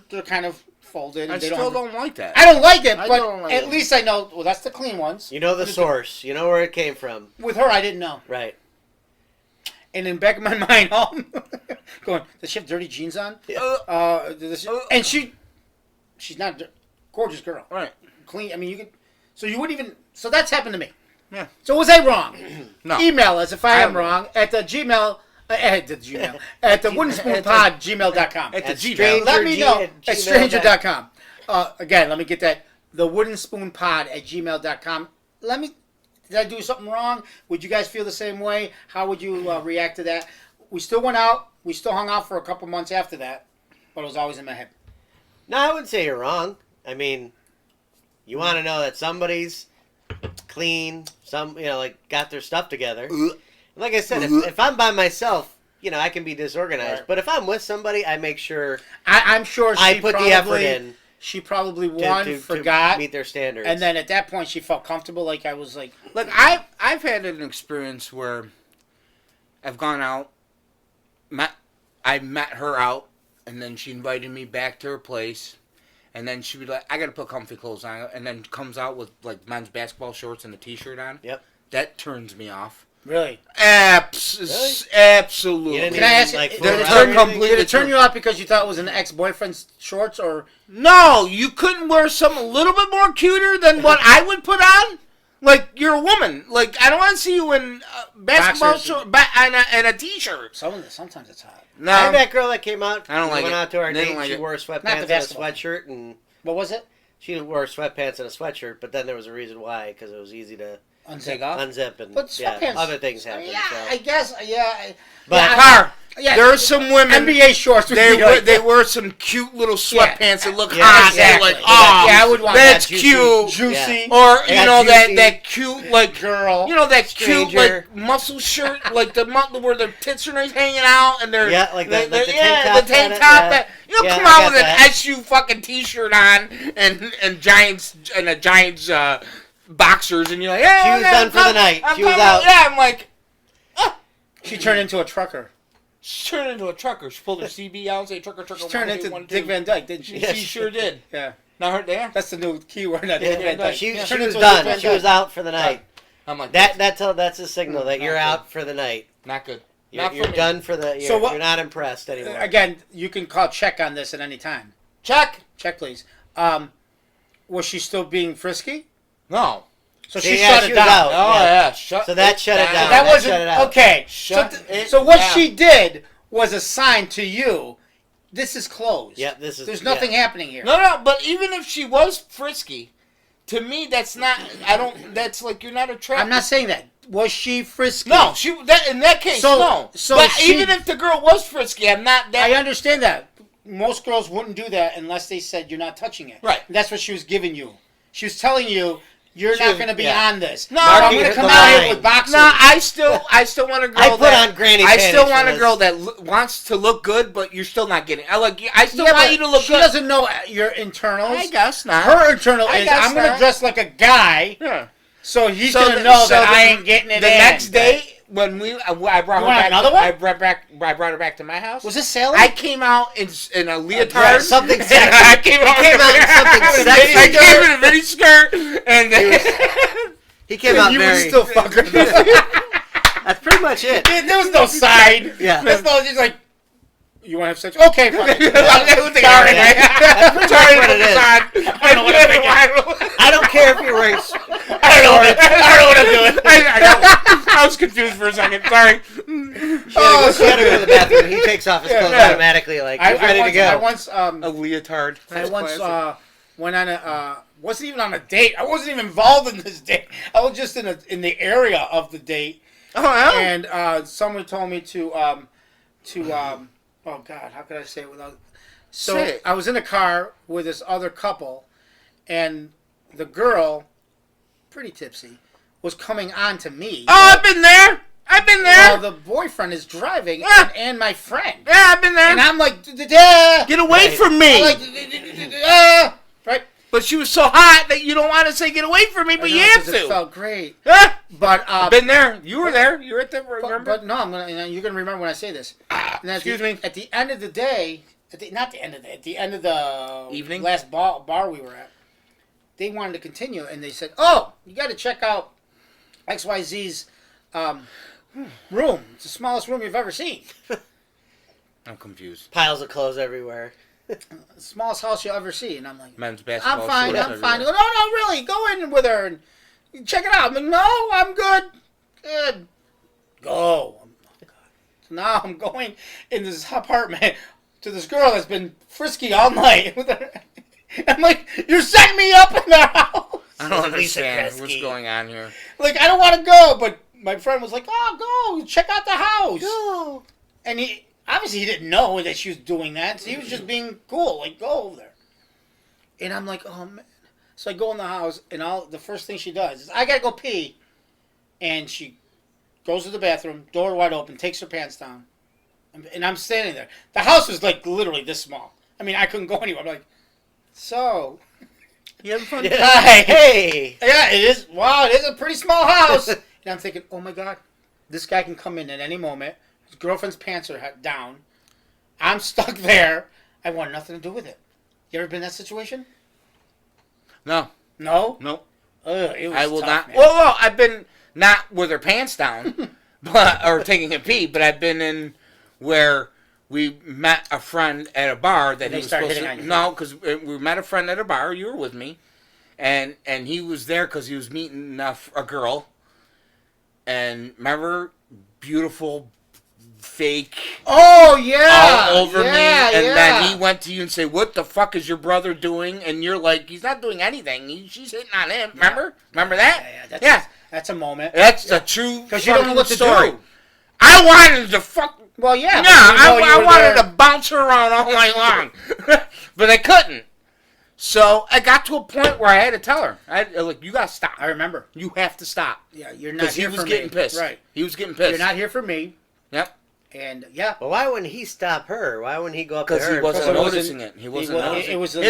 they're kind of folded. And I they still don't. don't like that. I don't like it, I but don't like at it. least I know. Well, that's the clean ones. You know the source. You know where it came from. With her, I didn't know. Right. And in the back of my mind, going, does she have dirty jeans on? And she's not a gorgeous girl. Right. Clean. I mean, you could. So you wouldn't even. So that's happened to me. Yeah. So was I wrong? No. Email us if I am I'm wrong at the Gmail. At the woodenspoonpod gmail.com. At the At Gmail. stranger Let me G- know at at gmail stranger.com. Again, let me get that. The woodenspoonpod at gmail.com. Did I do something wrong? Would you guys feel the same way? How would you react to that? We still went out. We still hung out for a couple months after that. But it was always in my head. No, I wouldn't say you're wrong. I mean, you want to know that somebody's clean, got their stuff together. Like I said, if I'm by myself, I can be disorganized. Right. But if I'm with somebody, I make sure I'm sure I put the effort in She probably to forgot. meet their standards. And then at that point, she felt comfortable. Like I was like, Look, I've had an experience where I've gone out, I met her out, and then she invited me back to her place, and then she would like, I gotta put comfy clothes on, and then comes out with like men's basketball shorts and a t-shirt on. Yep. That turns me off. really? Absolutely. You didn't Can I ask you, like, did fool it around turn or anything? completely- Did it turn you off because you thought it was an ex-boyfriend's shorts, or No, you couldn't wear something a little bit more cuter than what I would put on? Like, you're a woman. Like, I don't want to see you in basketball Boxers. shorts and a t-shirt. sometimes it's hot. No. I had that girl that came out. I don't we like went it. out to our Didn't date. like She it. wore Not sweatpants the and a basketball. sweatshirt, and What was it? She wore sweatpants and a sweatshirt, but then there was a reason why, because it was easy to Unzip off. unzip and But sweatpants. other things happen. Yeah, so. I guess. Yeah. But yeah, Car. yeah, There are some women. NBA shorts. Would be like They that. wear some cute little sweatpants that look Yeah, hot. exactly. They're like, oh, Yeah, I would want that's that. cute. Juicy. Or you Yeah, know juicy. that cute like Girl. you know that cute Stranger. like muscle shirt like the where their tits are nice hanging out and they're Yeah, like the tank yeah, top the tank kinda, top yeah. that you know Yeah, come I out got with an that. SU fucking t-shirt on and Giants and a Giants boxers and you're like yeah She was done for the night. She was out. yeah I'm like She turned into a trucker. she turned into a trucker. She pulled her CB out and say trucker. She turned one, into two, 1, Dick 2. Van Dyke, didn't she? She sure did. Yeah. Now her there. That's the new keyword. Not Yeah, Dick Van Dyke. She Turned was into a Dick done. Van She was Dyke. out for the night. I'm like That's a signal that you're Not out for the night. not good. You're, Not you're for me. done for the. You're, So what- you're not impressed anymore. Again, you can call check on this at any time. Check. Check, please. Was she still being frisky? No. So See, she yeah, shut she it was down. out. Oh Yeah. yeah. Shut. So that shut it down. That That wasn't shut it out. okay. Shut it So what down. she did was a sign to you. This is closed. Yeah, this is. There's nothing happening here. No. But even if she was frisky, to me that's not. I don't. That's like you're not attracted. I'm not saying that. Was she frisky? No, she. That in that case, So- no. so but she- even if the girl was frisky, I'm not that. I understand that. Most girls wouldn't do that unless they said you're not touching it. Right. That's what she was giving you. She was telling you you're She not was- going to be yeah. on this. No, So I'm Marking going to the come out here line. with boxers. No, I still want a girl. I put that, on granny I still panties want for a this. girl that wants to look good, but you're still not getting. I still Yeah, want but you to look she good. doesn't know your internals. I guess not. Her internal I is guess I'm going to not. dress like a guy, Yeah. so he's So going to the- know so that I the- ain't getting it The in. next day when I brought You her want back, another one? I brought her back to my house. Was this Sally? I came out in a leotard. something And sexy. I came out in something sexy. I came in a mini skirt, and He came out you would very. still fuck her. That's pretty much it. There was no side. Yeah. There's no. She's like, you want to have sex? Okay, fuck it. Sorry, Yeah. That's pretty much what it is. I don't know what I'm thinking. I don't care if you're wearing. I don't know what I'm doing. I was confused for a second. Sorry. She had to go to the bathroom. He takes off his clothes Yeah. automatically, like he's ready to I go. once A leotard. I once went on a wasn't even on a date. I wasn't even involved in this date. I was just in the area of the date, Oh, yeah. and someone told me to oh God, how could I say it without? So Say it. I was in a car with this other couple, and the girl, pretty tipsy, was coming on to me. Oh, I've been there. I've been there. While the boyfriend is driving, Yeah. and my friend, Yeah, I've been there. and I'm like, "Da-da-da." Get away Right. from me. I'm like, "Da-da-da-da." Right? But she was so hot that you don't want to say get away from me, but you I know, have 'cause It to. felt great, Yeah. but I've been there. You were there. You were at the But, remember? but no, I'm gonna. You're gonna remember when I say this. And at excuse the, me? At the end of the day, at the end of the Evening? last bar we were at, they wanted to continue, and they said, "Oh, you got to check out XYZ's room. It's the smallest room you've ever seen. I'm confused. Piles of clothes everywhere. The smallest house you'll ever see." And I'm like, Men's basketball. "I'm fine. shorts I'm fine." They everywhere. go, "No, really. Go in with her and check it out." I'm like, "No, I'm good. Good. Go." So now I'm going in this apartment to this girl that's been frisky all night. With her. I'm like, "You're setting me up in the house." I don't Lisa understand Kresge. what's going on here. Like, I don't want to go, but my friend was like, "Oh, go check out the house." No. And he obviously he didn't know that she was doing that. So he was just being cool, like, "Go over there." And I'm like, "Oh man!" So I go in the house, and the first thing she does is, "I gotta go pee," and she goes to the bathroom, door wide open, takes her pants down, and I'm standing there. The house was like literally this small. I mean, I couldn't go anywhere. I'm like, "So, You having fun? Yeah. Hey. yeah, it is. Wow, it is a pretty small house." And I'm thinking, "Oh my God, this guy can come in at any moment. His girlfriend's pants are down. I'm stuck there. I want nothing to do with it." You ever been in that situation? No. No. Nope. Ugh, it was I will tough, not. man. Well, I've been not with her pants down, but or taking a pee, but I've been in where we met a friend at a bar that And he they was started supposed hitting to. on you. No, because we met a friend at a bar. You were with me, and he was there because he was meeting a girl. And remember, beautiful, fake Oh yeah, all over me, and yeah. then he went to you and say, "What the fuck is your brother doing?" And you're like, "He's not doing anything. She's hitting on him." Remember? Remember that? Yeah, that's a moment. That's the true Because you don't know what to story. do. I wanted to fuck. Well, yeah. Yeah, I wanted to bounce her around all night long, but I couldn't. So I got to a point where I had to tell her, "Look, you gotta stop. I remember. You have to stop." Yeah, you're not Because here he was for getting me. pissed. Right. He was getting pissed. You're not here for me. Yep. And yeah. Well, why wouldn't he stop her? Why wouldn't he go up to Because her? he wasn't and- noticing it. He wasn't noticing it was it.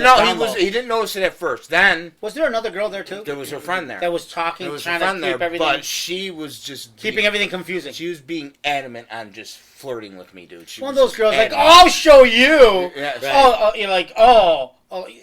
He didn't notice it at first. Then Was there another girl there too? there was her friend there. That was talking, There was trying her friend to keep there, everything, but she was just keeping everything confusing. She was being adamant on just flirting with me, dude. She One of was those girls like, adamant. "Oh, I'll show you." Yeah, right. You're like,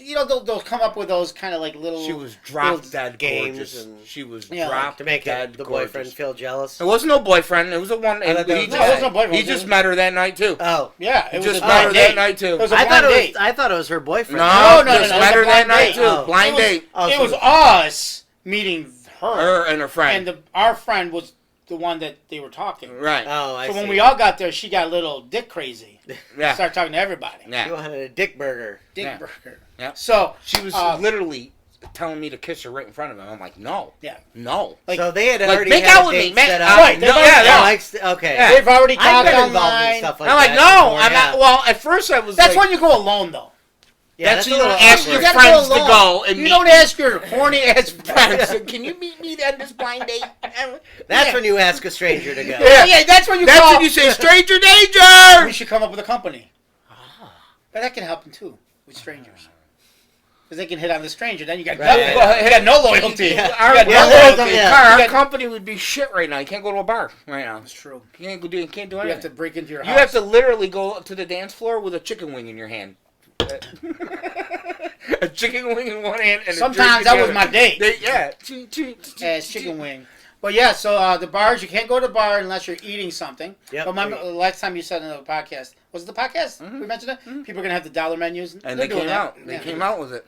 you know, they'll come up with those kind of like little. She was drop little dead games gorgeous. and- She was Yeah, drop to make dead the boyfriend gorgeous. feel jealous. It wasn't no boyfriend. It was a one. I thought that He was- just, No, it wasn't no boyfriend. he just met her that night too. Oh, Yeah, He it was just a met her blind that date. night too. It was a I blind date. thought it was her boyfriend. No, no, just no, met it her was a that blind night date. too. Oh. Blind date. Oh, It so was us meeting her, Her and her friend. and our friend was the one that they were talking. Right. Oh, I So see. when we all got there, she got a little dick crazy. Yeah. Started talking to everybody. She Yeah. wanted a dick burger. Dick Yeah. burger. Yeah. So She was literally telling me to kiss her right in front of him. I'm like, no. Yeah. No. Like, So they had like, already make had out a with me, date man. set up. Right, No, they've yeah, already- yeah. Okay. Yeah. they've already I've talked been involved in online. stuff like I'm that. like, no. before, I'm yeah. not. Well, at first I was That's like, when you go alone, though. Yeah, that's a when you little ask awkward. your You gotta friends go to alone. go and You meet don't me. ask your horny ass friends. friends. Can you meet me at this blind date? That's Yeah. when you ask a stranger to go. Yeah, that's when you That's call. when you say stranger We danger. should come up with a company. But that can happen too with strangers. Because they can hit on the stranger, then you got Right. nothing. You got no loyalty. Yeah. You got Yeah, no there's loyalty. yeah. Car, You our got- company would be shit right now. You can't go to a bar right now. That's true. You can't do You anything. have to break into your house. You have to literally go up to the dance floor with a chicken wing in your hand. A chicken wing in one hand and Sometimes a drink that in was the my other. date. Yeah. As chicken wing. But yeah, so the bars, you can't go to the bar unless you're eating something. Yep. But remember, last time you said in the podcast, was it the podcast? We mentioned it? People are going to have the dollar menus. And They're they doing came that. out. They Yeah. came out with it.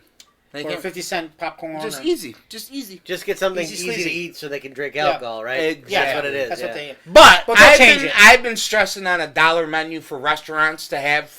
They Or came 50-cent popcorn. just or- easy. Just easy. Just get something Easy easy sleazy. to eat so they can drink Yeah. alcohol, right? Exactly. That's what it is. That's yeah. what they... But But they'll change it. I've been stressing on a dollar menu for restaurants to have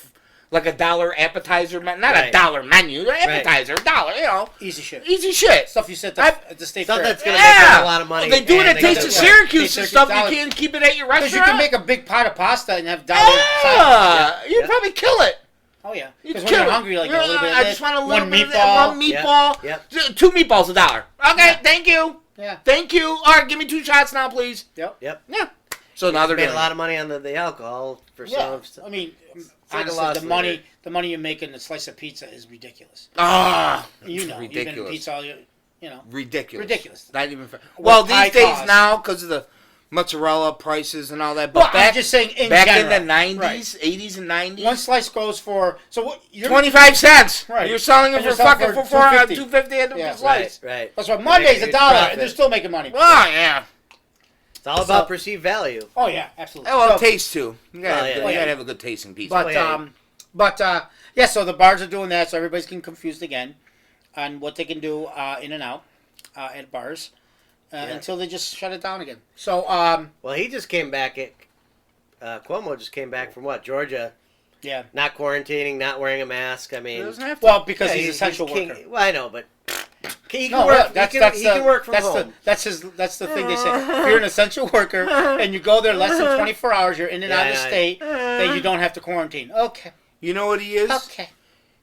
like a dollar appetizer menu. Not a Right. dollar menu. Appetizer. $1, you know. Easy shit. Easy shit. Stuff you said at the state Something fair. that's going to make them a lot of money. They do it and at they Taste get of it. Syracuse and Taste stuff. of You can't keep it at your restaurant. Because you can make a big pot of pasta and have dollar Yeah. You'd Yeah. probably kill it. Oh, yeah. You'd Because kill when you're it. hungry, like You're a little bit of I this, just want a little one bit of meatball. that. One meatball. Yep. 2 meatballs $1. Okay, Yeah. thank you. Yeah. Thank you. All right, give me 2 shots now, please. Yep. Yep. Yeah. So now they're Made doing a lot of money on the alcohol for Yeah. some. I mean, like a honestly, loss leader. the money you make in a slice of pizza is ridiculous. Ah, You know, you've been ridiculous. pizza all your, you know. Ridiculous. Ridiculous. Not even fair. What Well, pie these days costs. now, because of the mozzarella prices and all that. But Well, back, I'm just saying in back general. in the 90s, Right. 80s and 90s, One slice goes for, so what, you're, 25 cents. Right. You're selling it And for you're selling fucking for for $250 at Yeah. the slice. Right. that's why Monday's Making $1, and profit. they're still making money. Oh, yeah. It's all about perceived value. Oh, yeah, absolutely. Oh, well, So- taste, too. You gotta, Oh, yeah. you gotta have a good tasting pizza. But, Oh, yeah. yeah, so the bars are doing that, so everybody's getting confused again on what they can do in and out at bars until they just shut it down again. So, Well, he just came back. Cuomo just came back from what? Georgia. yeah. Not quarantining, not wearing a mask. I It mean, doesn't have to. Well, because yeah, he's essential king. worker. Well, I know, but he can No, work. really, He can work from home. That's the thing they say. If you're an essential worker and you go there less than 24 hours, you're in and out of the Yeah, state, then you don't have to quarantine. Okay. You know what he is? Okay.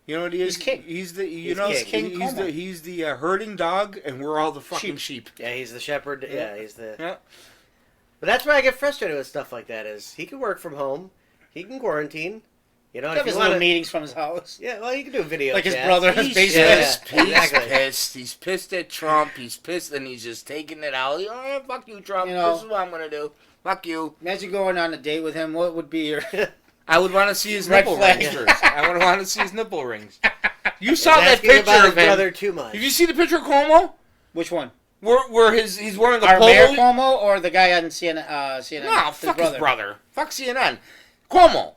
You know what he is? He's king. He's the He's king he's Como. the herding dog, and we're all the fucking sheep. Yeah, he's the shepherd. Yeah, he's the. Yeah. But that's why I get frustrated with stuff like that. Is he can work from home, he can quarantine. You know, Have if his you little want to. means from his house. Yeah, well, you can do a video. Like his chat. brother in his He's basement. pissed. Yeah, He's exactly. pissed. He's pissed at Trump. He's pissed, and he's just taking it out. Oh, yeah, fuck you, Trump. You know. This is what I'm gonna do. Fuck you. Imagine going on a date with him. What would be your... I would want to see his Red nipple flag. rings first. I would want to see his nipple rings. You He's saw that asking picture about his of him. brother too much. Did you see the picture of Cuomo? Which one? Where he's wearing a Our Mayor polo. Cuomo or the guy on CNN? CNN? No, fuck his brother. Fuck CNN. Cuomo.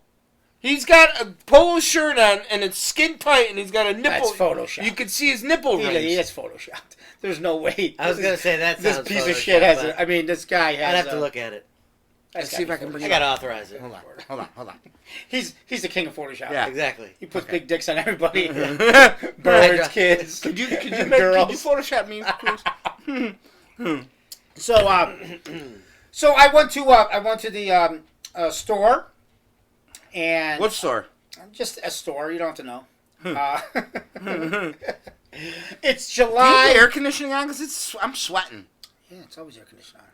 He's got a polo shirt on, and it's skin tight, and he's got a nipple. That's Photoshop. You can see his nipple rings. He is photoshopped. There's no way. I was gonna say that This sounds piece of Photoshop, shit has but it. I mean, this guy has. I'd have to look at it. Let's see if I can bring I it gotta up. authorize it. Hold on. He's the king of Photoshop. Yeah. Exactly. He puts big dicks on everybody. Yeah. Birds, kids. Could you girls. Photoshop me, please? So I went to the store, and What store? just a store. You don't have to know. It's Do you have July. the air conditioning on? Because I'm sweating. Yeah, it's always air conditioning on.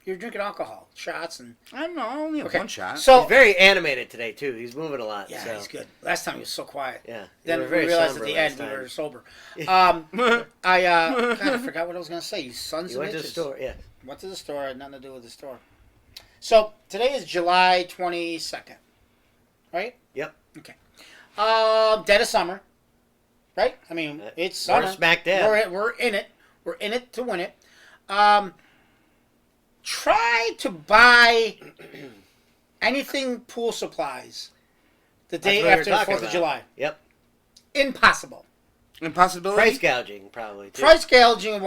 You're drinking alcohol, shots, and I don't know. I only have okay. one shot. So He's very animated today too. He's moving a lot. yeah, so. he's good. Last time he was so quiet. Yeah. Then You we were very realized at somber the last end we time. were sober. God, I forgot what I was gonna say. You sons You of went to bitches. the store. Yeah. Went to the store. Had nothing to do with the store. So today is July 22nd, right? Yep. Okay. Dead of summer, right? I mean, it's summer. We're smack dab. We're in it. We're in it to win it. Try to buy anything pool supplies the That's day what we were after the talking 4th of about. July. Yep. Impossible. Impossibility? Price gouging probably. Too. Price gouging is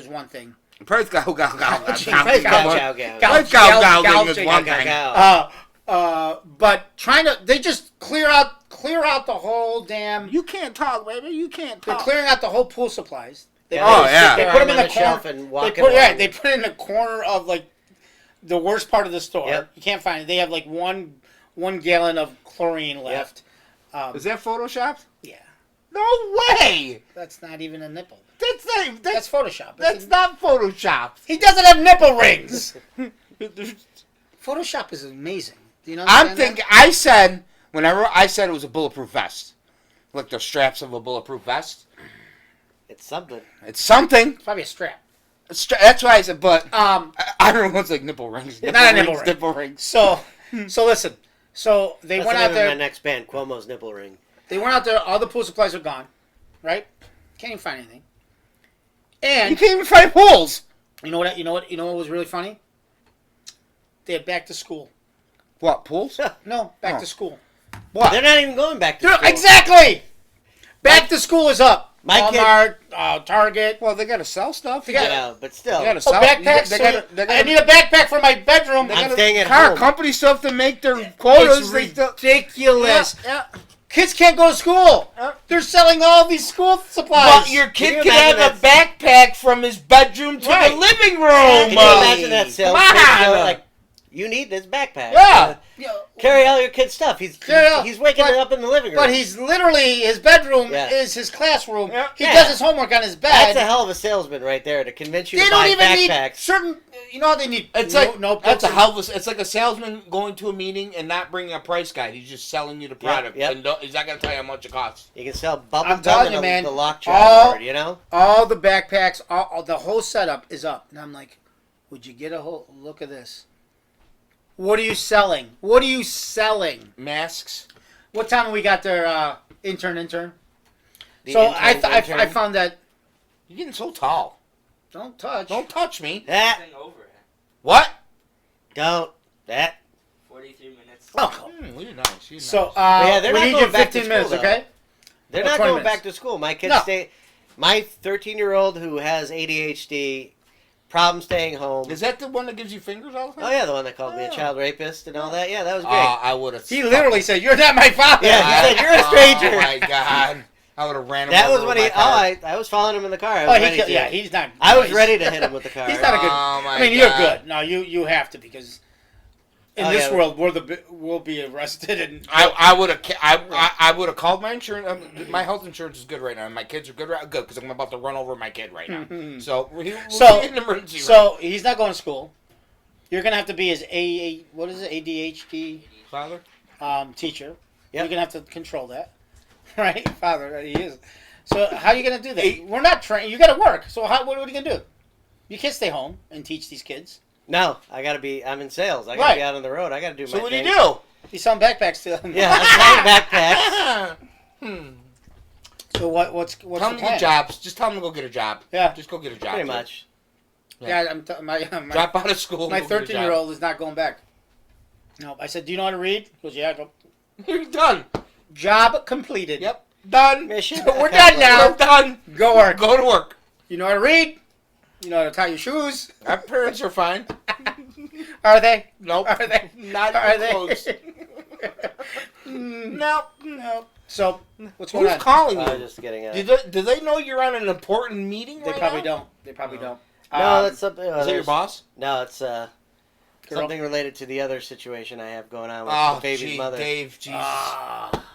one thing. Price gouging Price gouging. Price gouging is one thing. But trying to, they just clear out the whole damn. You can't talk, baby. You can't They're talk. clearing out the whole pool supplies. They Yeah, put- oh, yeah. They They put them in the shelf corner. and walk They put, along. they put it in the corner of like the worst part of the store. Yep. You can't find it. They have like one gallon of chlorine left. Is that photoshopped? Yeah, No way! that's not even a nipple. That's That's Photoshop. that's not photoshopped. He doesn't have nipple rings. Photoshop is amazing. Do you know? I'm thinking. Whenever I said it was a bulletproof vest, like the straps of a bulletproof vest. It's something. It's something. It's probably a strap. That's why I said. But Um. everyone's like nipple rings. Not a nipple ring. Nipple rings. So listen. So they That's went the out name there. of my next band, Cuomo's Nipple Ring. They went out there. All the pool supplies are gone. Right? Can't even find anything. And You can't even find pools. You know what was really funny? They had back to school. What pools? No, back Oh. to school. What? They're not even going back to Dude, school. exactly. Back to school is up. My kid- Walmart, Target. Well, they gotta sell stuff. They got- I know, but still. They gotta Oh, sell. backpacks. They So gotta, I need a backpack for my bedroom. they I'm gotta- staying at car home. companies still have to make their quotas. It's They still- ridiculous. Yeah. Kids can't go to school. They're selling all these school supplies. But your Can kid you can have imagine a backpack from his bedroom to Right. the living room. Can you imagine that sales Come pitch? on. They're like, you need this backpack. Yeah. Carry all your kids' stuff. He's waking but- it up in the living room. But he's literally, his bedroom Yeah. is his classroom. Yeah. He Yeah. does his homework on his bed. That's a hell of a salesman right there to convince you They to don't buy even need backpacks. certain. You know how they need. It's like notebooks that's a and- hell of a, it's like a salesman going to a meeting and not bringing a price guide. He's just selling you the product, yep. and he's not going to tell you how much it costs. You can sell bubble I'm gum telling and you, man, the lockjaw all- board, you know? All the backpacks, all the whole setup is up. And I'm like, would you get a whole look at this? What are you selling? What are you selling? Masks. What time we got there, intern? The So intern, I intern. found that. You're getting so tall. Don't touch. Don't touch me. That, Thing over it. What? don't, that. 43 minutes. Oh. You're nice. You're So nice. Yeah, they're we not need going you back to 15 school, minutes, though. okay? They're Or not 20 going minutes. back to school. My kids No. stay. My 13-year-old who has ADHD, problem staying home. Is that the one that gives you fingers all the time? Oh yeah, the one that called me a Oh. child rapist and all that. Yeah, that was great. I would have. He literally said, "You're not my father." Yeah, he said, "You're a stranger." Oh my god! I would have ran him that over was when with he. my car. I was following him in the car. I was ready to. yeah, he's not. I was he's- ready to hit him with the car. He's not a good. Oh, my I mean, you're God. good. No, you have to because in Oh, this yeah. world we'll be arrested and. I would have. I would have called my insurance. My health insurance is good right now. And my kids are good. Good because I'm about to run over my kid right now. So we'll be in an emergency. So he's not going to school. You're gonna have to be his what is it, ADHD father. teacher. Yep. You're gonna have to control that, right? Father, he is. So how are you gonna do that? We're not trained. You got to work. So what are you gonna do? You can't stay home and teach these kids. No, I gotta be. I'm in sales. I gotta Right. be out on the road. I gotta do So my what do thing. you do? You selling backpacks to them. Yeah, I'm selling backpacks. So what's Tell the them to plan? get jobs. Just tell them to go get a job. Yeah. Just go get a job. Pretty kid. much. Yeah, my Drop out of school. my and go get a job. 13-year-old is not going back. No, I said, "Do you know how to read?" He goes, "Yeah." I go, You're done. job completed. Yep. Done. Mission We're done now. We're done. Go work. Go to work. You know how to read? You know how to tie your shoes? Our parents are fine. Are they? Nope. Are they? Not Are even they? close. Nope. So, what's going Who's on? calling I was you? just getting a... Do they know you're on an important meeting They right probably now? don't. They probably don't. No, that's something... Is that your boss? No, it's something related to the other situation I have going on with Oh, the baby's mother. Dave, Jesus.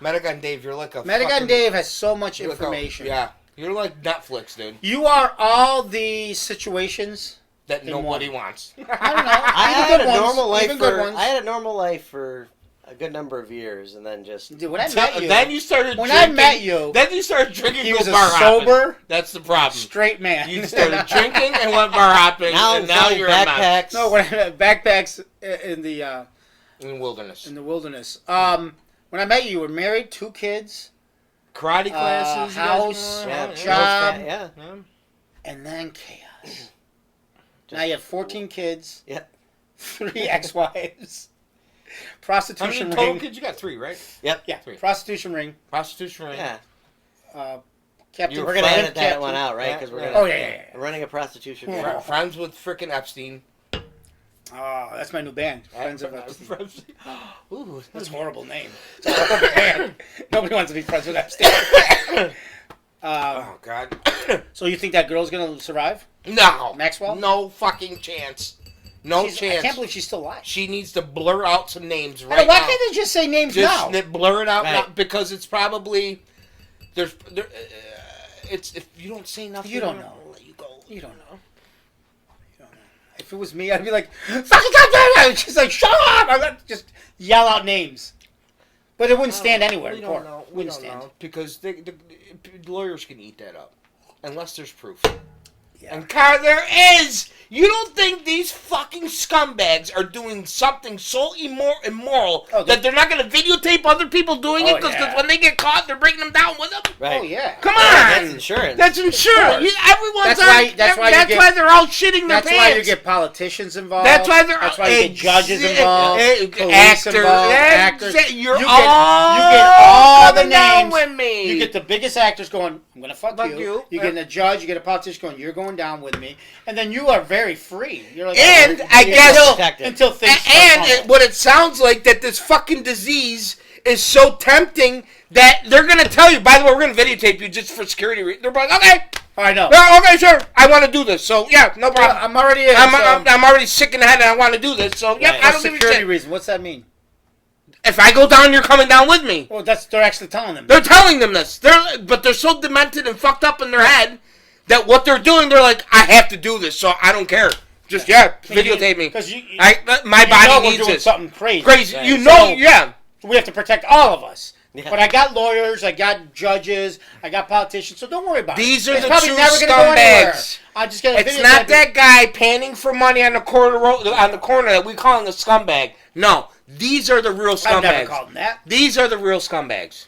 Medigun Dave, you're like a Medigun fucking... Dave has so much you're like a- information. yeah. You're like Netflix, dude. You are all the situations That in nobody one. wants. I don't know. I Even had good a ones, normal life even good for... ones. I had a normal life for a good number of years, and then just... Dude, when I met you, Then you started when drinking. I met you, Then you started drinking he and was go a bar hopping. sober, That's the problem. straight man. You started drinking and went bar hopping, Now and now you're backpacks. No, when I backpacks in the in the wilderness. wilderness. When I met you, you were married, 2 kids, Karate classes, you guys house, were- Yeah, job, yeah. and then chaos. Now you have 14 kids. Yep. 3 ex-wives. How Prostitution many total ring. kids? You got 3, right? Yep. Yeah, 3. prostitution ring. Prostitution ring. Yeah. Captain. We're gonna edit that Captain. one out, right? Yeah. Because we're Yeah. gonna. Oh yeah. We're running a prostitution. Yeah. ring. Friends with frickin' Epstein. Oh, that's my new band. Friends of Epstein. Ooh, That's a horrible name. It's a horrible band. Nobody wants to be friends with Epstein. Oh, God. So you think that girl's gonna survive? No. Maxwell? No fucking chance. No chance. I can't believe she's still alive. She needs to blur out some names Hey, right why now. can't they just say names now? Just blur it out Right. now because it's probably it's if you don't say nothing, You don't know. I'll let you go. You don't know. If it was me, I'd be like, "Fucking goddamn it!" She's like, "Shut up!" I'd just yell out names, but it wouldn't stand anywhere We in don't court. know. We Wouldn't don't stand. know because the lawyers can eat that up unless there's proof. Yeah. And Car, there is. You don't think these fucking scumbags are doing something so immoral that they're not going to videotape other people doing it? Because when they get caught, they're bringing them down with them? right. Oh yeah. Come on! That's insurance. That's insurance. Everyone's That's why they're all shitting their That's pants. why you get politicians involved. That's why you get judges involved. Police actors. involved. Actors. You're You get all all the coming down names. with me. You get the biggest actors going, "I'm gonna fuck Fuck you." you. You get a judge. You get a politician going, "You're going down with me," and then you are very free. You're like, And "Oh, I guess- until things. What it sounds like that this fucking disease is so tempting that they're gonna tell you. By the way, we're gonna videotape you just for security reasons. They're like, okay, I know. yeah, okay, sure. I want to do this. So yeah, no problem. I'm already. In, I'm already sick in the head and I want to do this. So yeah, Right. I don't give a security shit. reason. What's that mean? If I go down, you're coming down with me. Well, they're actually telling them. They're telling them this. But they're so demented and fucked up in their head that what they're doing, they're like, I have to do this, so I don't care. Just videotape me. Because My you body know we're needs doing this. something crazy. Crazy. Right. You know, yeah. We have to protect all of us. Yeah. But I got lawyers, I got judges, I got politicians, so don't worry about These it. are It's the probably true never gonna go anywhere. scumbags. I just get a It's video not tape. that guy panning for money on the corner that we calling a scumbag. No, these are the real I've never scumbags. called them that. These are the real scumbags.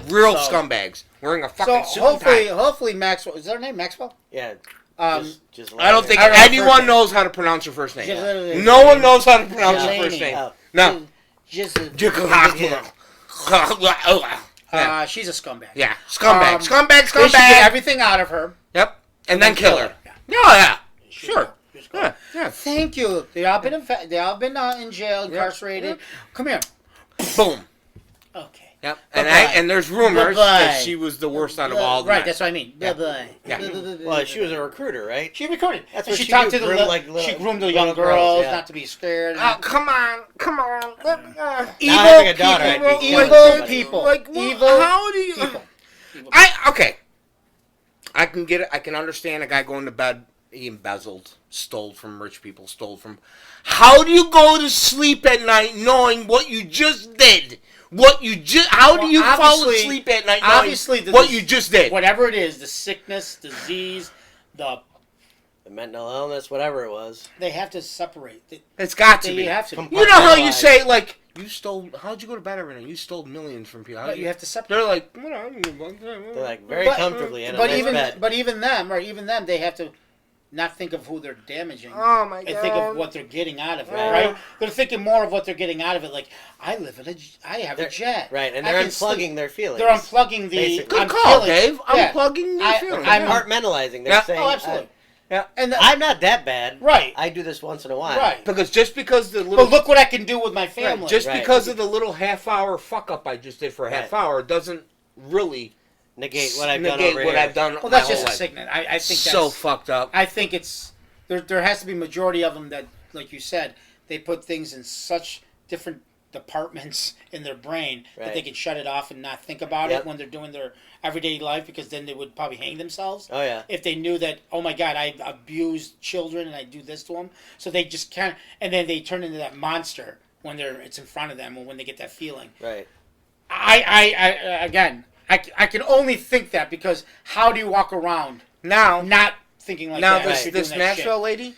Real So- scumbags wearing a So fucking suit and tie. hopefully Maxwell, is that her name, Maxwell? Yeah. Just I don't think I don't know her first anyone name. knows how to pronounce her first name. Ghislaine. No one knows how to pronounce her Ghislaine. first name. Oh. No. Just Yeah. she's a scumbag. Yeah, scumbag, scumbag, They should get scumbag. everything out of her. Yep, and then kill her. Yeah. Yeah, sure. Yeah. Thank you. They all been in jail, incarcerated. Come here. Boom. Okay. Yep. Bye-bye. And there's rumors Bye-bye. that she was the worst out of all of them. Right, that's what I mean. Yeah. Bye-bye. Yeah. Well, she was a recruiter, right? She recruited. That's And what she she talked do, to groom, the like, little- she groomed the little young girls, girls yeah. not to be scared. Oh, come on. Now having a daughter, I'd be killing evil somebody. people. Like, Evil how do you... people. Okay. I can get it. I can understand a guy going to bed, he embezzled, stole from rich people, stole from... How do you go to sleep at night knowing what you just did? How do you fall obviously- asleep at night knowing obviously what you just did? Whatever it is, the sickness, disease, The mental illness, whatever it was. they have to separate. It's got to They be. have to. You know how you say, like, you stole... How'd you go to bed every night? You stole millions from people. But you have to separate. They're like... They're like very But- comfortably in a But nice even bed. even them, they have to not think of who they're damaging. Oh, my God. And think of what they're getting out of it, Right. right? They're thinking more of what they're getting out of it. Like, I have a jet. Right, and I they're can sleep. unplugging their feelings. They're unplugging the. Basically. Good I'm call, feeling- Dave. Yeah. Unplugging your I- feelings. I'm Compartmentalizing. They're Yeah. saying, Oh, absolutely. Yeah. And I'm not that bad. Right. I do this once in a while. Right. Because just because the little... But look what I can do with my family. Right, just Right. because of the little half-hour fuck-up I just did for a Right. half hour doesn't really Negate what I've negate done over what here. I've done Well, that's my just whole a life. sickness. I think that's So fucked up. I think it's there has to be a majority of them that, like you said, they put things in such different departments in their brain that they Right. can shut it off and not think about Yep. it when they're doing their everyday life, because then they would probably hang themselves Oh yeah. if they knew that, oh my God, I abused children and I do this to them. So they just can't, and then they turn into that monster when it's in front of them or when they get that feeling. Right. I can only think that, because how do you walk around Now, not thinking like now that? this if you're this doing that Maxwell shit? lady,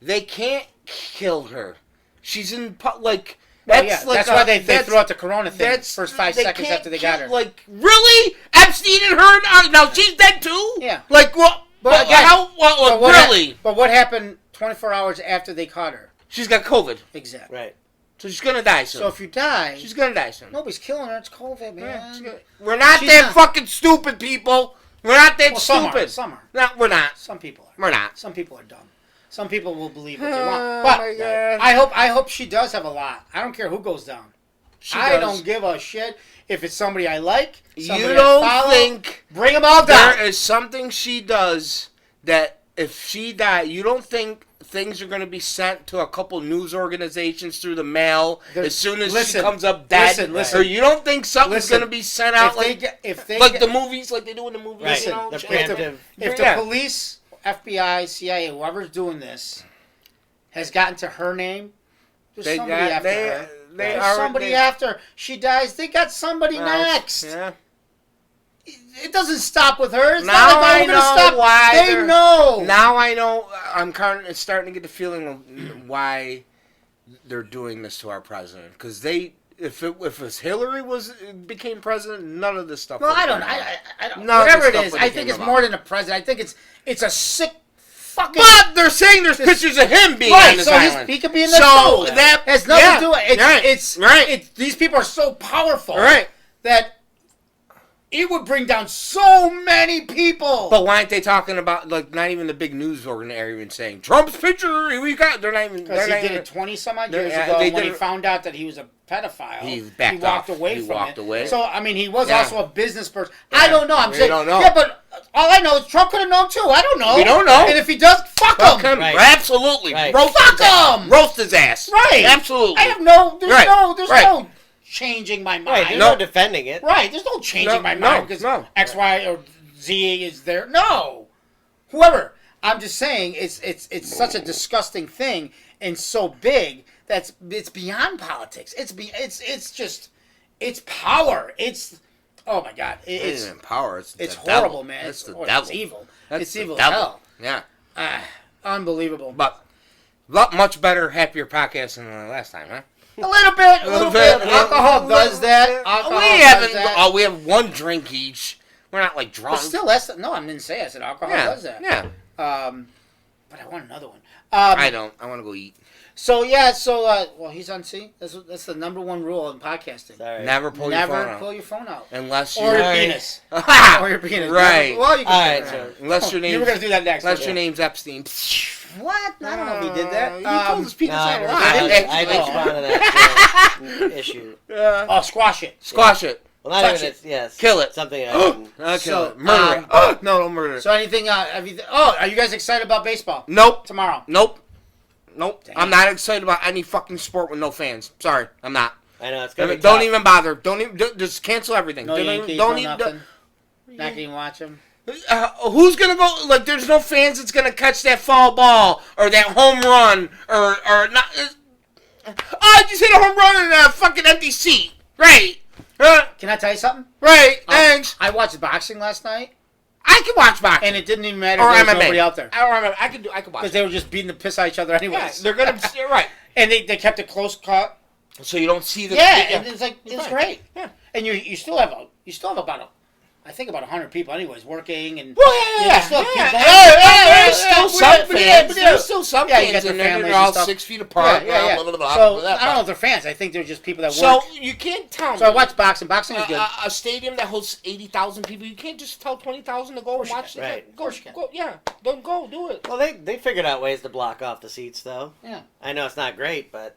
they can't kill her. She's in like Well, that's yeah, like that's why they that's- threw out the corona thing that's first 5 they seconds can't after they got her. kill- Like really, Epstein and her now she's dead too. Yeah. Like what? But again, how? What, really? But what happened 24 hours after they caught her? She's got COVID, Exactly. Right. so she's gonna die soon. So if you die, She's gonna die soon. nobody's killing her. It's COVID, Yeah, man. she's gonna- we're not She's that not. fucking stupid, people. We're not that Well, some stupid. are. Some are. No, we're not. Some people are. We're not. Some people are dumb. Some people will believe what they Oh, want. But my God. I hope she does have a lot. I don't care who goes down. I don't give a shit if it's somebody I like. Somebody You I don't follow, think bring them all down. there is something she does that if she died, you don't think things are going to be sent to a couple news organizations through the mail as soon as she comes up dead? Listen. Or you don't think something's Listen. going to be sent out if they like get, the movies, like they do in the movies? Right. You know, The shit. preemptive. if Yeah. the police, FBI, CIA, whoever's doing this, has gotten to her name, there's They somebody got- after they- her. they There's are- somebody they- after she dies. They got somebody next. Yeah. It doesn't stop with her. It's Now not like, I oh, we're gonna know stop. why They they're- know. Now I know. I'm kind of starting to get the feeling of why they're doing this to our president. Because if Hillary became president, none of this stuff. Well, would I don't. come out. I don't. None of Whatever this it stuff is, would I have think came it's about. more than a president. I think it's a sick fucking. But they're saying there's pictures of him being Right, on this so island. he could be in the So show. that has nothing yeah, to do with it. right, It's right. these people are so powerful, Right. that it would bring down so many people. But why aren't they talking about, like, not even the big news organ are even saying Trump's picture? We got. They're not even. because They're he not did even. it 20-some-odd They're- years yeah, ago, they when he did it- found out that he was a pedophile, He backed walked off. away He from walked it. away. So I mean, he was Yeah. also a business person. Yeah. I don't know. I'm We saying, don't know. yeah, but all I know is Trump could have known too. I don't know. We don't know. And if he does, fuck Fuck him. him. Right. Absolutely. Right. Roast Fuck his ass. him. Roast his ass. Right. Absolutely. I have no. There's Right. no. There's Right. no changing my mind. Right. There's No. no defending it. Right, there's no changing No, my no, mind because no. X, Y, or Z is there. No, whoever. I'm just saying it's such a disgusting thing and so big that it's beyond politics. It's just power. Oh my God. It It's isn't power. It's it's the devil. horrible, man. It's the It's devil. evil. That's It's the evil as devil. hell. Yeah. Unbelievable. But much better, happier podcast than the last time, huh? A little bit. Alcohol does that. Alcohol we does haven't. that. Oh, we have one drink each. We're not like drunk. But still, no, I didn't say. I said alcohol yeah. does that. Yeah. But I want another one. I don't. I want to go eat. So well, he's on C. That's the number one rule in podcasting. Sorry. Never pull your phone Never out. pull your phone out. Unless you Or your Right. penis. Or your penis. Right. Never- well, you can All say right, that. so Unless your You name. were gonna do that next. Unless weren't your you? name's Epstein. What? I don't know if he did that. You told us penis No, I out never loud. did. I didn't respond to that issue. Oh, squash it. Squash it. Well, not Touch even. it. It's, yes. Kill it. Something. Okay. So, Murder it. Oh, no, don't murder it. So anything? Are you guys excited about baseball Nope. tomorrow? Nope. Nope. Damn. I'm not excited about any fucking sport with no fans. Sorry, I'm not. I know it's gonna be Don't tough. even bother. Don't even. Just cancel everything. No don't Yankees. don't no even. nothing. Not gonna even watch them. Who's gonna go? Like, there's no fans that's gonna catch that foul ball or that home run or not. I just hit a home run in a fucking empty seat. Right. Can I tell you something? Right. Thanks. I watched boxing last night, I can watch boxing. and it didn't even matter Or if there was MMA. nobody out there I don't remember. I can watch. because they were just beating the piss out of each other Yeah, anyways. they're gonna. You're right. And they kept it close cut. So you don't see the. Yeah, and it's like it's Right. great. Yeah. And you still have about I think about 100 people anyways working and Well, yeah. still keep going. There's still some fans. There's still some Yeah, you fans got in their there. families They're all and stuff. 6 feet apart. Yeah. Blah, blah, blah, So blah, blah, I don't know if they're fans. I think they're just people that work. So you can't tell me. So I watch boxing. Boxing is good. A stadium that holds 80,000 people, you can't just tell 20,000 to go and watch it. Right. Go, yeah. Don't go, do it. Well, they figured out ways to block off the seats, though. Yeah. I know it's not great, but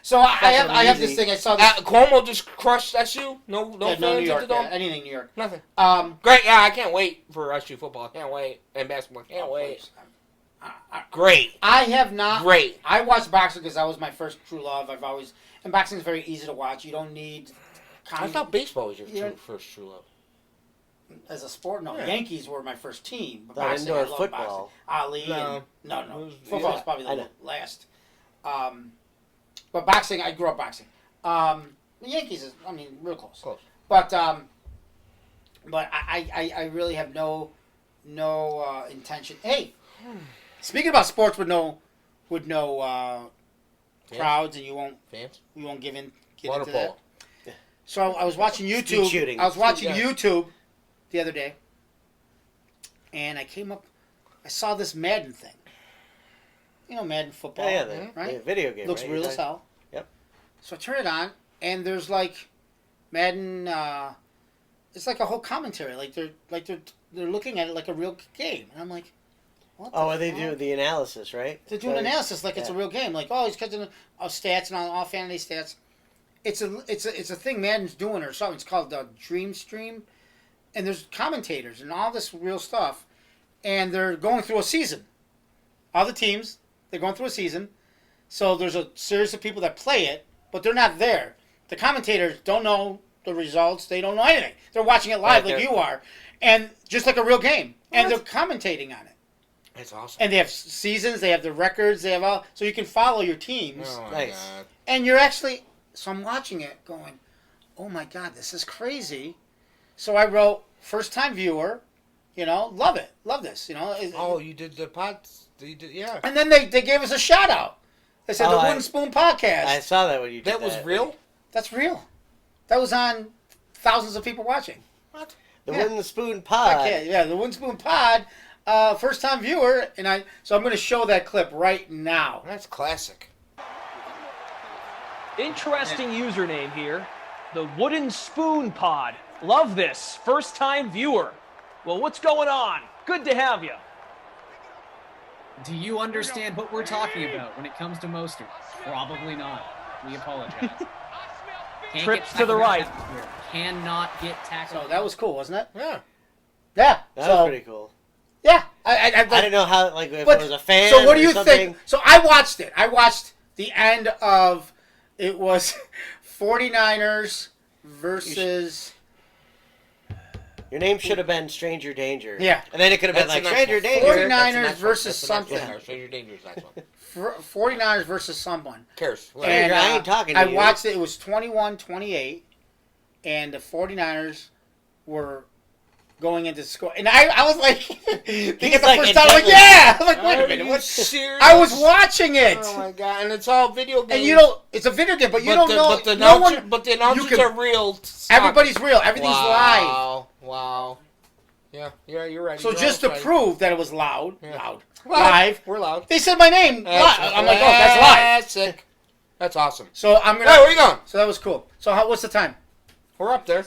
So I have this thing. I saw this. Cuomo just crushed SU. No Yeah, fans no New at York. the dome. Yeah, anything New York. Nothing. Um, Great. Yeah, I can't wait for SU football. I can't wait. And basketball. Can't wait. Great. I have not. Great. I watched boxing because that was my first true love. And boxing is very easy to watch. You don't need. I thought baseball was your Yeah. first true love. As a sport, no. Yeah. Yankees were my first team. But Not boxing, indoor I love football. boxing. Ali. No. No. It was- Football yeah, is probably I the know. last. But boxing, I grew up boxing. The Yankees is, real close. Close. But I really have no intention. Hey, speaking about sports with no crowds, and you won't Fans? get Water into that. polo. So I was watching YouTube. shooting. I was watching Yeah. YouTube the other day, and I saw this Madden thing. You know Madden football, yeah, the right? video game Looks right? real as hell. Yep. So I turn it on, and there's like Madden. It's like a whole commentary. Like they're looking at it like a real game, and I'm like, what? Oh, the they fuck? do the analysis, right? They're doing analysis like it's a yeah. real game. Like, oh, he's catching stats and all fantasy stats. It's a thing Madden's doing or something. It's called the Dream Stream, and there's commentators and all this real stuff, and they're going through a season. All the teams, they're going through a season, so there's a series of people that play it, but they're not there. The commentators don't know the results. They don't know anything. They're watching it live Right, like you are, and just like a real game, and they're commentating on it. That's awesome. And they have seasons, they have the records, they have all, so you can follow your teams. Oh, my Nice. God. And you're actually, so I'm watching it going, oh my God, this is crazy. So I wrote, first time viewer, love it, love this, Oh, you did the pods? You did, yeah. And then they gave us a shout out. They said Oh, the Wooden Spoon Podcast. I saw that when you did That was real? That's real. That was on thousands of people watching. What? The Yeah. Wooden Spoon Pod. Yeah, the Wooden Spoon Pod, first time viewer, so I'm going to show that clip right now. That's classic. Interesting username here. The Wooden Spoon Pod. Love this. First time viewer. Well, what's going on? Good to have you. Do you understand what we're talking about when it comes to Mostert? Probably not. We apologize. Can't Trips get to the tackled right. here. Cannot get tackled. So that was cool, wasn't it? Yeah. Yeah. That so, was pretty cool. Yeah. I didn't know how, like, if But- it was a fan. So what do or you something. think? So I watched it. I watched the end of, it was 49ers versus... Your name should have been Stranger Danger. Yeah. And then it could have been That's like the next Stranger one. Danger. 49ers That's the next versus one. That's the next something. one. Stranger Danger's next one. 49ers versus someone. Cares. And I ain't talking to I you. watched it. It was 21-28, and the 49ers were going into score. And I was like, they get the like first time. I'm like, intently- yeah. I'm like, wait a Are minute. you What? serious? I was watching it. Oh my God! And it's all video games. And you don't. It's a video game, but you don't know. But the no announcers, one. but the announcers can- are real. Everybody's real. Everything's live. Wow. Yeah, you're right. So You're just to right. prove that it was loud, Yeah. live. We're loud. They said my name. That's Live. I'm like, oh, that's live. classic. That's awesome. So I'm gonna. Hey, where you going? So that was cool. So what's the time? We're up there.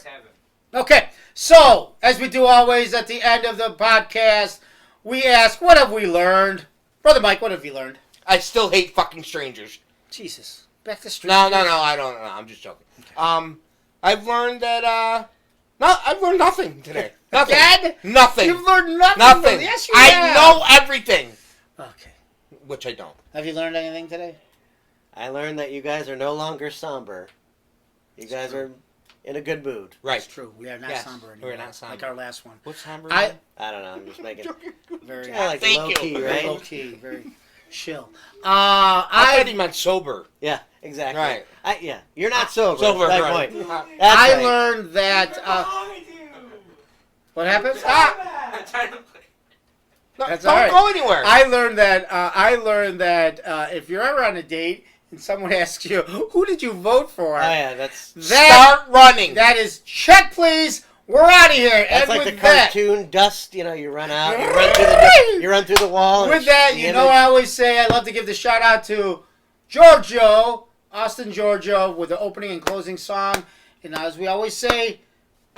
Okay, so as we do always at the end of the podcast, we ask, what have we learned? Brother Mike, what have you learned? I still hate fucking strangers. Jesus. Back to street. No, I don't. No, I'm just joking. I've learned that. No, I've learned nothing today. Nothing. Dad? Nothing. You've learned nothing. Nothing. Yes, you I have. know everything, Okay. which I don't. Have you learned anything today? I learned that you guys are no longer somber. You guys are in a good mood. Right. It's true. We are not Yes, somber anymore. we're not somber. Like our last one. What's somber? I again? I don't know. I'm just making very, yeah, like Thank low you. key, very right? low key, very chill. I thought he meant sober. Yeah, exactly. Right. Yeah, you're not sober. Sober, That's right. point. Uh, That's I right. learned that. What happened? No, That's don't all right. go anywhere. I learned that if you're ever on a date and someone asks you, "Who did you vote for?" Oh yeah, that's That Start running. that is check, please. We're out of here. That's And like with the that, cartoon dust. You know, you run out, you run through the wall. with that, you know, I always say I love to give the shout out to Giorgio, Austin Giorgio, with the opening and closing song. And as we always say,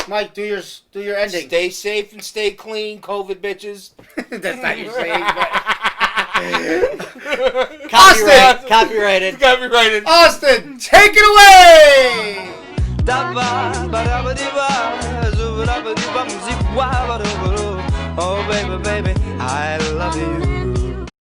Mike, do your ending. Stay safe and stay clean, COVID bitches. That's not your saying, but Copyrighted. Austin, take it away. Oh, baby, baby, I love you.